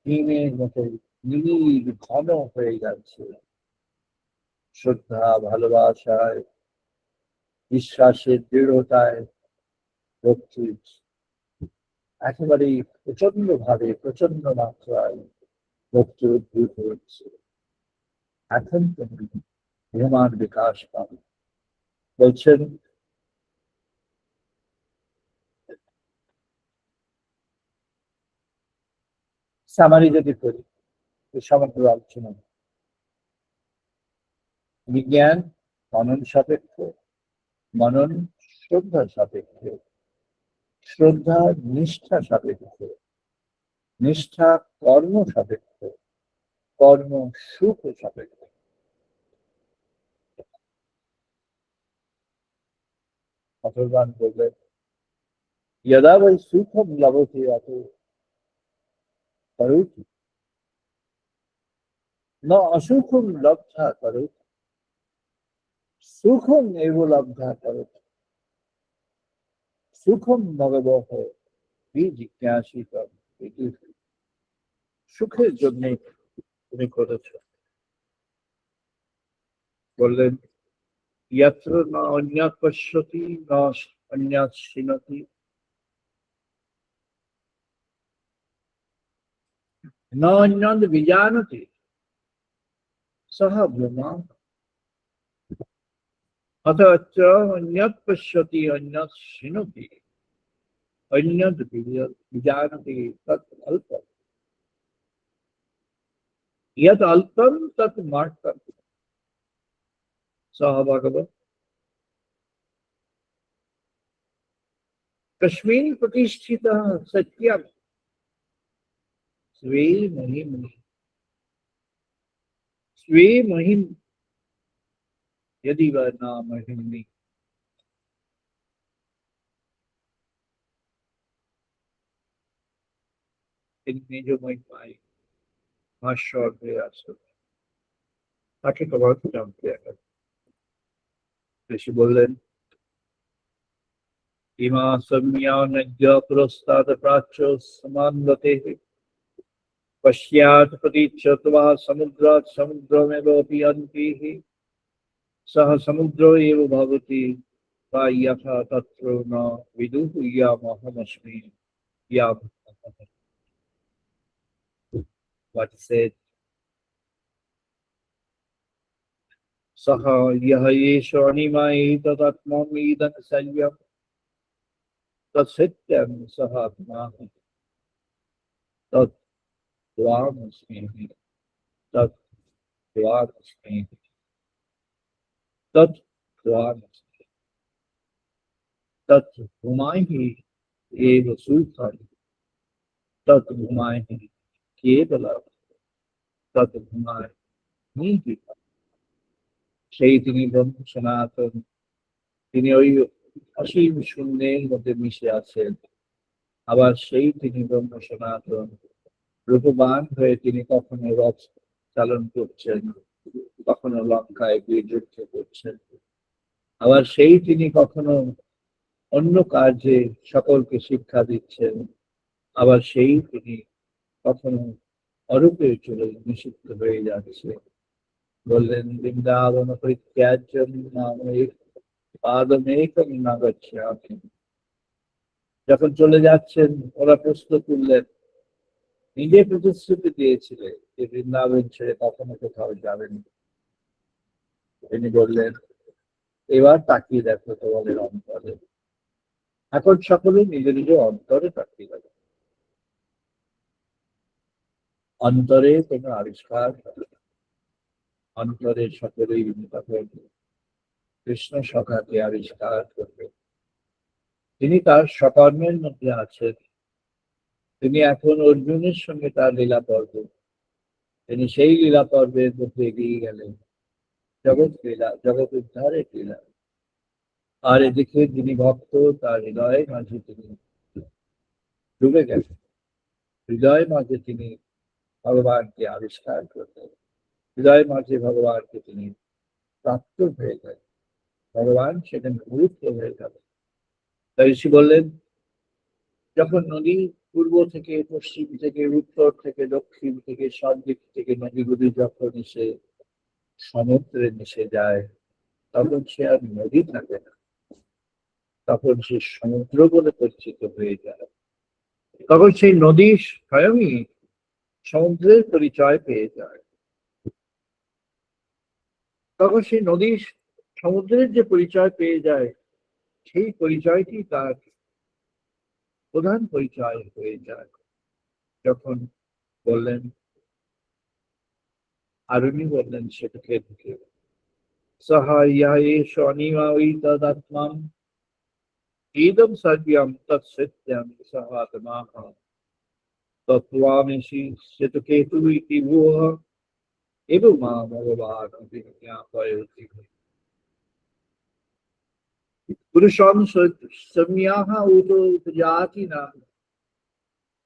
হিমের মতো নীল ঘন হয়ে যাচ্ছে। শ্রদ্ধা, ভালোবাসায়, বিশ্বাসের দৃঢ়তায় ভক্তি একেবারেই প্রচন্ড ভাবে, প্রচন্ড মাত্রায় ভক্তি উদ্ভূত হচ্ছে। এখন তুমি ধীমান বিকাশ পাবে। বলছেন সামারি যদি করি সমগ্র আলোচনা, বিজ্ঞান মনন সাপেক্ষ, মনন শ্রদ্ধা সাপেক্ষে, শ্রদ্ধা নিষ্ঠা সাপেক্ষে, নিষ্ঠা কর্ম সাপেক্ষে, কর্ম সুখ সাপেক্ষে। ঠাকুরবান বললেন, यदा वै सुखम लभते अतो करोति न असुखम लब्धा करोति सुखम एव लब्धा करोति सुखम भगवः जिज्ञासितम् इति। সুখের জন্য তুমি করেছো। বললেন, यत्र न अन्यत् पश्यति न अन्यत् शृणोति न अन्यत् विजानति सः ब्रह्म अतः अन्यत् पश्यति अन्यत् शृणोति अन्यत् विजानति तत् अल्पम् यत् अल्पं तत् महत्तम सः भगवत् कस्मिन् प्रतिष्ठितः सत्यं स्वे महिम यदि वह न महिमनि। इनमें जो महिमाएं भाष्य में आसो ताकि कबार जानते हैं। ऋषि बोलें, इमा सम्या नज्ञ पुरस्ताद प्राच्य समान्वते पश्चात् प्रतीच्छत्वा समुद्रात् समुद्रमेवोऽपि अन्तिः सः समुद्रो एव भवति वा यथा तत्र न विदुः यामहमस्मि याम। What he said, सः यः एष अणिमा एतदात्मामिदं संयम तत्सत्यं सः आत्मा तत् त्वामस्मि तत् त्वामस्मि तत् त्वामस्मि तत् भूमाहि एव सुखं तत् भूमाहि केवलं तत् भूमाहि। সেই তিনি ব্রহ্ম সনাতন, তিনি ওই অসীম শূন্যের মধ্যে মিশে আছেন। আবার সেই তিনি ব্রহ্ম সনাতন, রূপবান হয়ে তিনি কখনো রথ চালন করছেন, কখনো লঙ্কায় গিয়ে যুদ্ধ করছেন। আবার সেই তিনি কখনো অন্য কার্যে সকলকে শিক্ষা দিচ্ছেন। আবার সেই তিনি কখনো অরূপে চলে নিষিদ্ধ হয়ে যাচ্ছে। বললেন, বৃন্দাবন পরিত্যাজ্যম নাম পাদমেকম ন গচ্ছামি। যখন চলে যাচ্ছেন ওরা প্রশ্ন তুললেন, নিজে প্রতিশ্রুতি দিয়েছিলেন যে বৃন্দাবন ছেড়ে কখনো কোথাও যাবেন। তিনি বললেন, এবার তাকিয়ে দেখো তোমাদের অন্তরে। এখন সকলে নিজ নিজ অন্তরে তাকিয়ে দেখো। অন্তরে কোনো আবিষ্কার হবে। অন্তরে সকলেই তখন কৃষ্ণ সখাকে আবিষ্কার করবে। তিনি তার সকর্মের মধ্যে আছেন। তিনি এখন অর্জুনের সঙ্গে তার লীলা পর্ব, তিনি সেই লীলা পর্বের মধ্যে এগিয়ে গেলেন। জগৎ লীলা, জগৎ উদ্ধারের লীলা। আর এদিকে যিনি ভক্ত, তার হৃদয় মাঝে তিনি ডুবে গেলেন। হৃদয় মাঝে তিনি ভগবানকে আবিষ্কার করলেন। হৃদয় মাঝে ভগবানকে তিনি প্রাপ্ত হয়ে গেলেন। ভগবান সেখানে গুরুত্ব হয়ে গেলেন। তাই ঋষি বললেন, যখন নদী পূর্ব থেকে পশ্চিম থেকে উত্তর থেকে দক্ষিণ থেকে সব দিক থেকে নদীগুলি যখন এসে সমুদ্রে মিশে যায়, তখন সে আর নদী থাকে না, তখন সে সমুদ্র বলে পরিচিত হয়ে যায়। তখন সেই নদী স্বয়ংই সমুদ্রের পরিচয় পেয়ে যায়। তখন সেই নদী সমুদ্রের যে পরিচয় পেয়ে যায়, সেই পরিচয়টি তার প্রধান পরিচয় হয়ে যায়। যখন বললেন, আরুণী বললেন সেটাকে sahayayesh animavitadatmam idam satyam tat satyam sahatamaha tattvamisi setaketu iti voha evama bhagavana vinyapayati purusham samyaha uto upajatina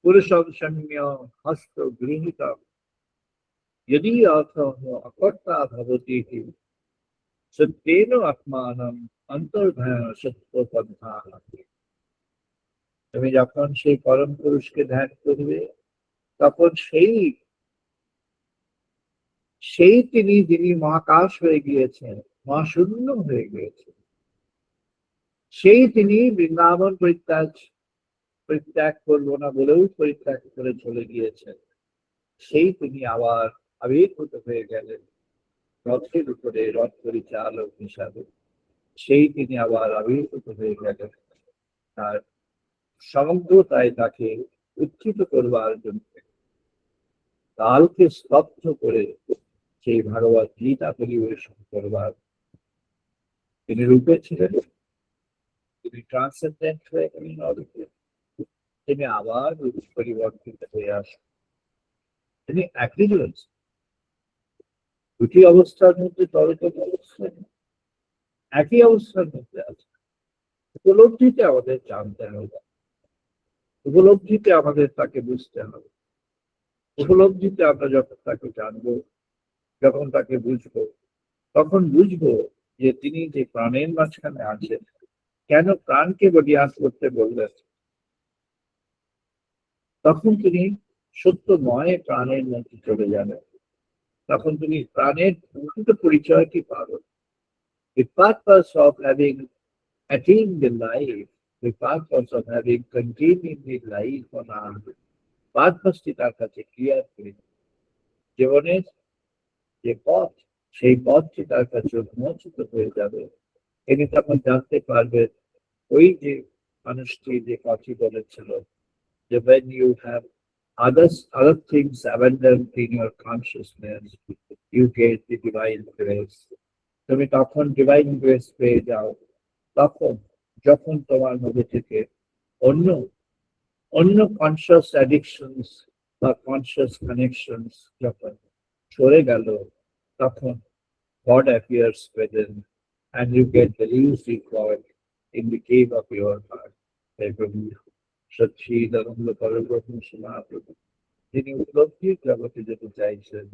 purusham samya hasta grihita यदि अकर्ता भवति सत्येन आत्मानं अंतर्ध्यान सत्व पंथा তুমি যখন সেই পরম পুরুষকে ধ্যান করবে তখন সেই তিনি যিনি মহাকাশ হয়ে গিয়েছেন মহাশূন্য হয়ে গিয়েছেন সেই তিনি বৃন্দাবন পরিত্যাগ করবো না বলেও পরিত্যাগ করে চলে গিয়েছেন সেই তিনি আবার আবির্ভূত হয়ে গেলেন রথের উপরে রথ পরিচালক হিসাবে সেই তিনি আবার আবির্ভূত হয়ে গেলেন তার সমগ্রতায় তাকে উত্থিত করবার জন্য কালকে স্তব্ধ করে সেই ভাগবত গীতা পরিবেশন করবার তিনি রূপে ছিলেন তিনি ট্রান্সেন্ডেন্ট হয়ে গেলেন অরূপে তিনি আবার রূপ পরিবর্তিত হয়ে আসেন তিনি একই রয়েছে দুটি অবস্থার মধ্যে তর্ক অবস্থায় একই অবস্থার মধ্যে আছে উপলব্ধিতে আমাদের জানতে হবে উপলব্ধিতে আমাদের তাকে বুঝতে হবে উপলব্ধিতে আমরা যখন তাকে জানবো যখন তাকে বুঝবো তখন বুঝবো যে তিনি যে প্রাণের মাঝখানে আছেন কেন প্রাণকে বলিয়ান করতে বললেন তখন তিনি সত্যময় প্রাণের মধ্যে চলে যাবেন তখন তুমি প্রাণের প্রকৃত পরিচয়টি পাবে the purpose of having attained the life the purpose of having continued the life on earth purpose-টি তার কাছে ক্লিয়ার করে জীবনের যে পথ সেই পথটি তার কাছে উন্মোচিত হয়ে যাবে তিনি তখন জানতে পারবেন ওই যে মানুষটি যে কথা বলেছিল যে when you have other things abundant in your consciousness, you get the divine grace. তুমি তখন ডিভাইন গ্রেস পেয়ে যাও তখন যখন তোমার মধ্যে থেকে অন্য কনসিয়াস অ্যাডিকশনস বা কনসিয়াস কানেকশনস যখন সরে গেল তখন God appears within and you get the easy God in the cave of your heart. সচ্চিদানন্দ পরব্রহ্ম সমাপ্রভু তিনি উপলব্ধির জগতে যেতে চাইছেন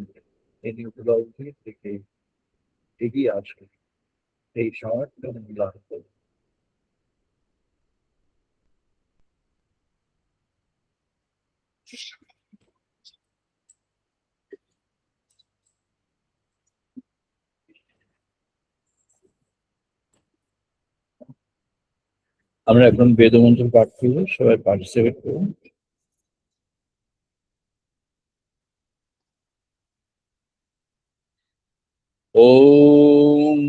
তিনি উপলব্ধির থেকে এগিয়ে আসবেন এই সমর্থন লাভ করবেন আমরা এখন বেদমন্ত্র পাঠ করবো সবাই পার্টিসিপেট করুন ओम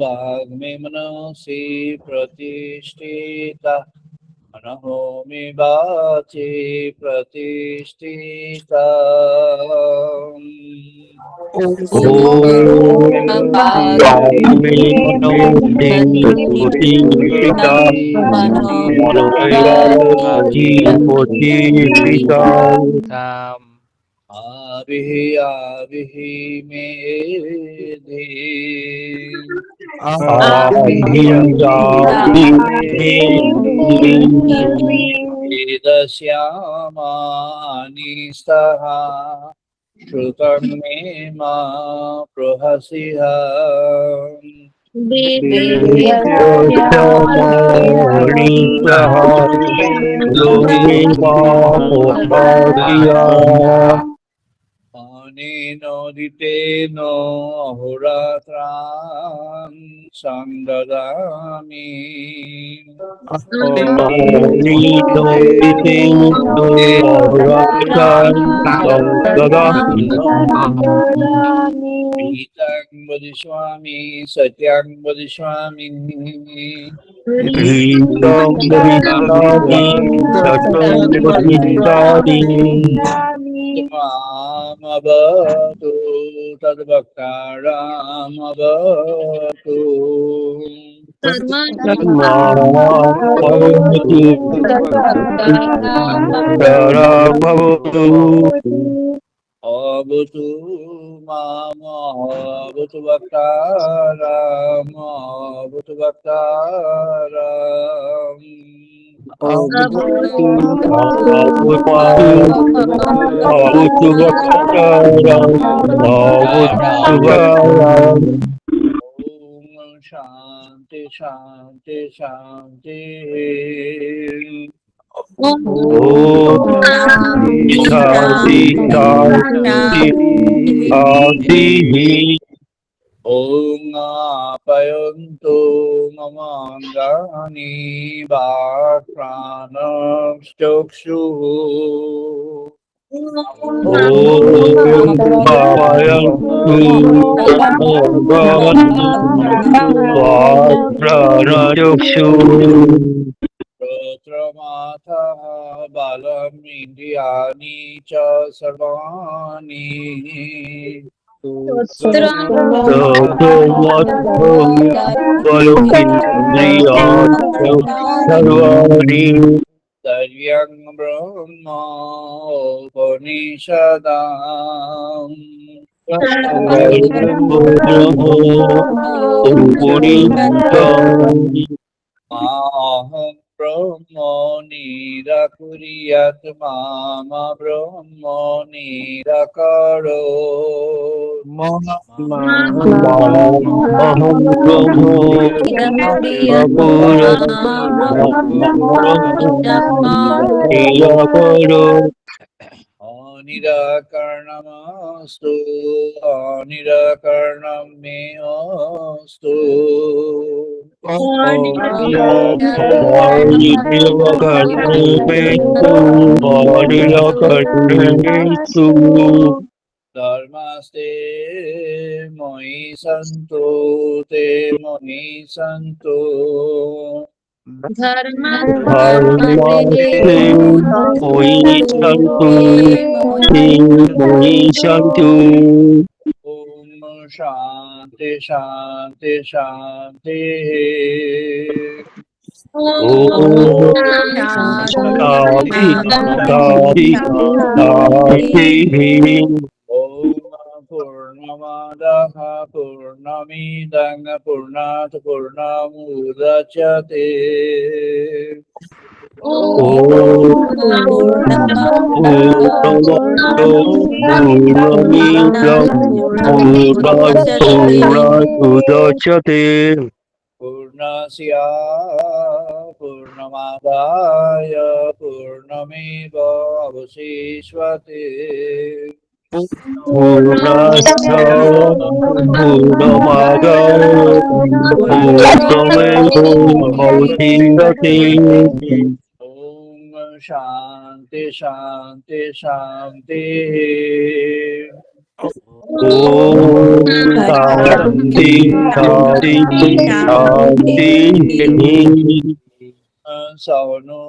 वाग्मे मनसि प्रतिष्ठिता मनहो मे वाचे प्रतिष्ठिता आविहि मेधि वेदस्यामानि स्तः श्रुतं मे मा प्रहसिहा अनेनोदितेन अहोरात्रां संददामि गीतं वदिष्यामि सत्यं वदिष्यामि मामव अवतु तद्भक्तानाम् अवतु अवतु माम् अवतु भक्तानाम् अवतु भक्तानाम् ओम शांति शांति शांति ओम आप्यायन्तु ममाङ्गानि वाक्प्राणश्चक्षुः श्रोत्रमाथः बलम् इन्द्रियाणि च सर्वाणि सर्वं ब्रह्मोपनिषदाम् अहं ब्रह्म निराकुर्यात् माम ब्रह्म निराकरो अनिराकरणमस्तु अनिराकरणं मे अस्तु धर्मस्ते मयि सन्तु ते मयि सन्तु ओम शांति शांति शांति ओम पूर्णमादाः पूर्णमिदं पूर्णात् पूर्णमुदच्यते पूर्णस्य पूर्णमादाय पूर्णमेव अवशिष्यते ओम शांति शांति शांति सहनो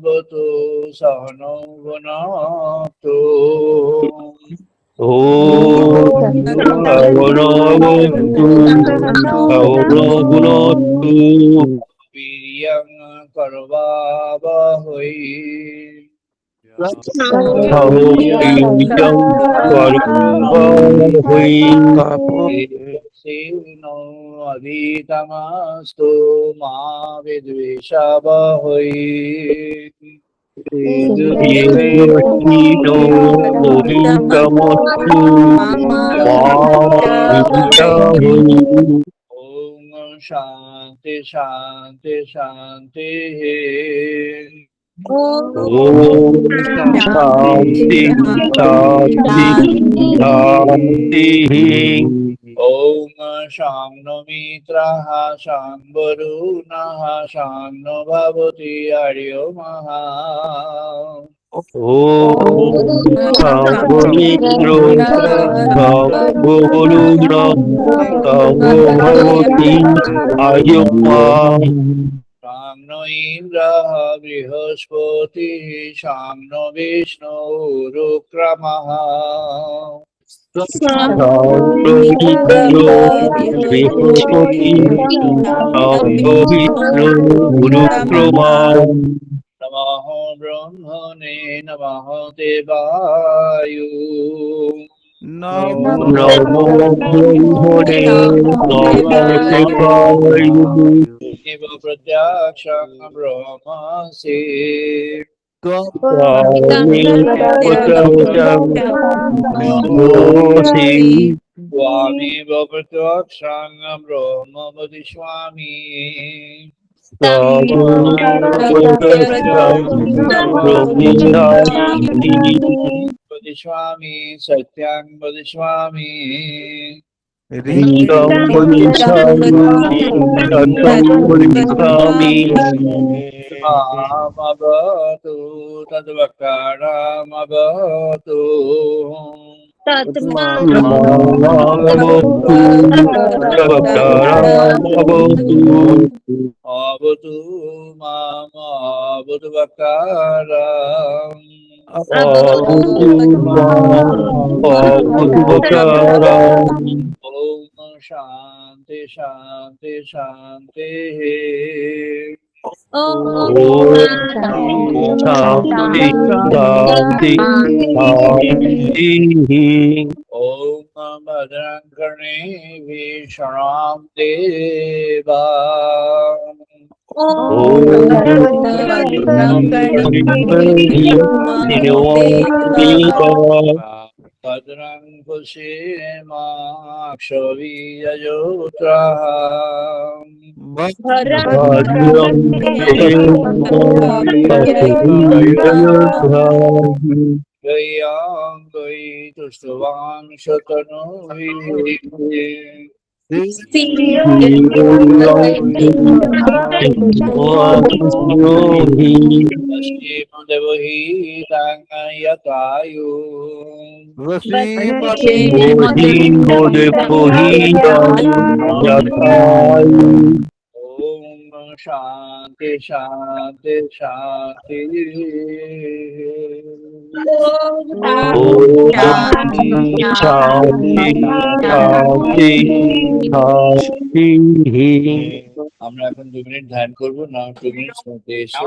भवतु सहनो भुनक्तु वीर्यं करवावहै तेजस्विनो अधीतमस्तु मा विद्विषावहै ओम शांति शांति शांति ओम शांनो मित्रः शांवरुणः शांनो भवति हरिओ महा शांनो इंद्रः बृहस्पतिः शांनो विष्णुरुक्रमः Sambhavitro Bhihoti Sambhavitro Gurukrama नमः ब्रह्मणे नमः देवायु Namo Namo Brahmane Namo Devaya Shiv प्रत्याक्षं ब्रह्मसि Swami Puttam Brahmosi स्वामीव प्रत्याक्षं ब्रह्मवति स्वामी Swami Puttam Brahmosi वदिष्यामि सत्यं वदिष्यामि Ringam Purishami Satam Purishami मामवतु तद्वक्तारमवतु Mamamotu Savakaram Avotu अवतु मामवतु वक्तारम् Avotu Avotu Vakaram ॐ शान्ति शान्ति शान्तिः Om Shanti Shanti Shanti ॐ भद्रं कर्णेभिः शृणां देवा Om भद्रं पश्येमाक्षवीयजोत्रः Bhadram गयाङ्गै तुष्टवान् शतनुभिः पश्चिमदेवहिताङ्गयतायु ॐ शान्ति शान्ति शान्ति আমরা এখন 2 মিনিট ধ্যান করবো না 2 মিনিট মেডিটেশন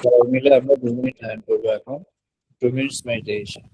সবাই মিলে আমরা 2 মিনিট ধ্যান করবো এখন 2 মিনিট মেডিটেশন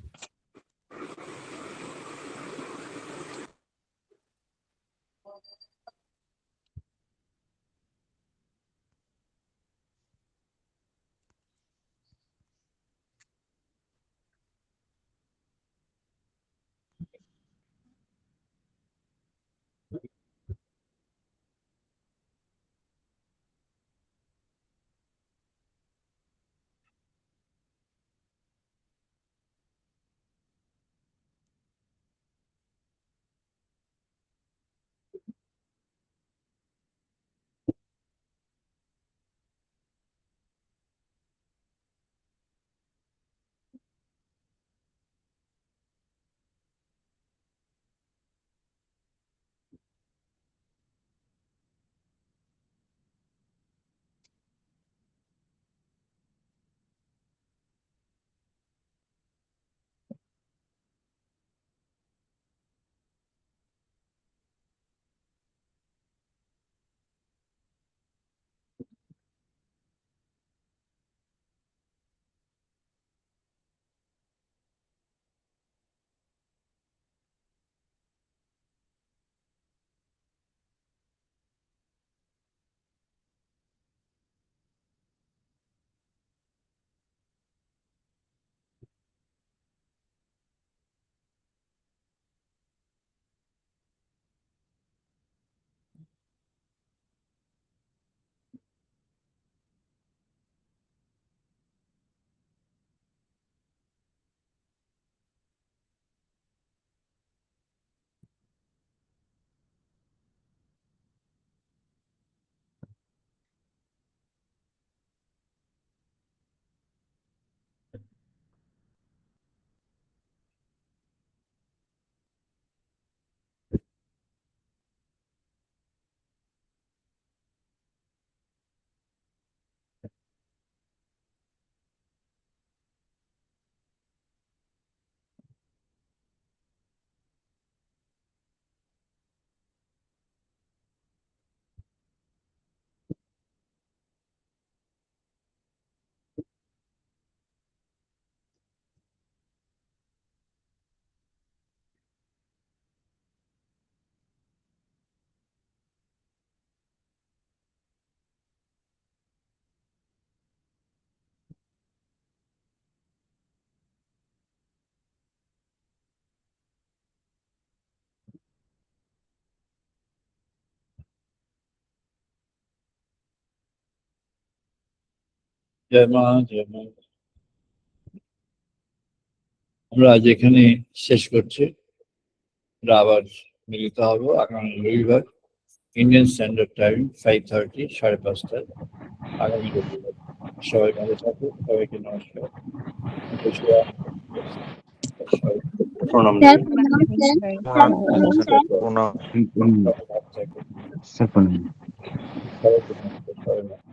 জয় মা, জয় মা। আমরা আজ এখানে শেষ করছি। আমরা আবার মিলিত হব আগামী রবিবার ইন্ডিয়ান স্ট্যান্ডার্ড টাইম 5:30 5:30 আগামী রবিবার। সবাই ভালো থাকুন, সবাইকে নমস্কার। প্রণাম। স্যার প্রণাম স্যার প্রণাম। সবাই ভালো থাকুন। সবাইকে নমস্কার, সবাই ভালো।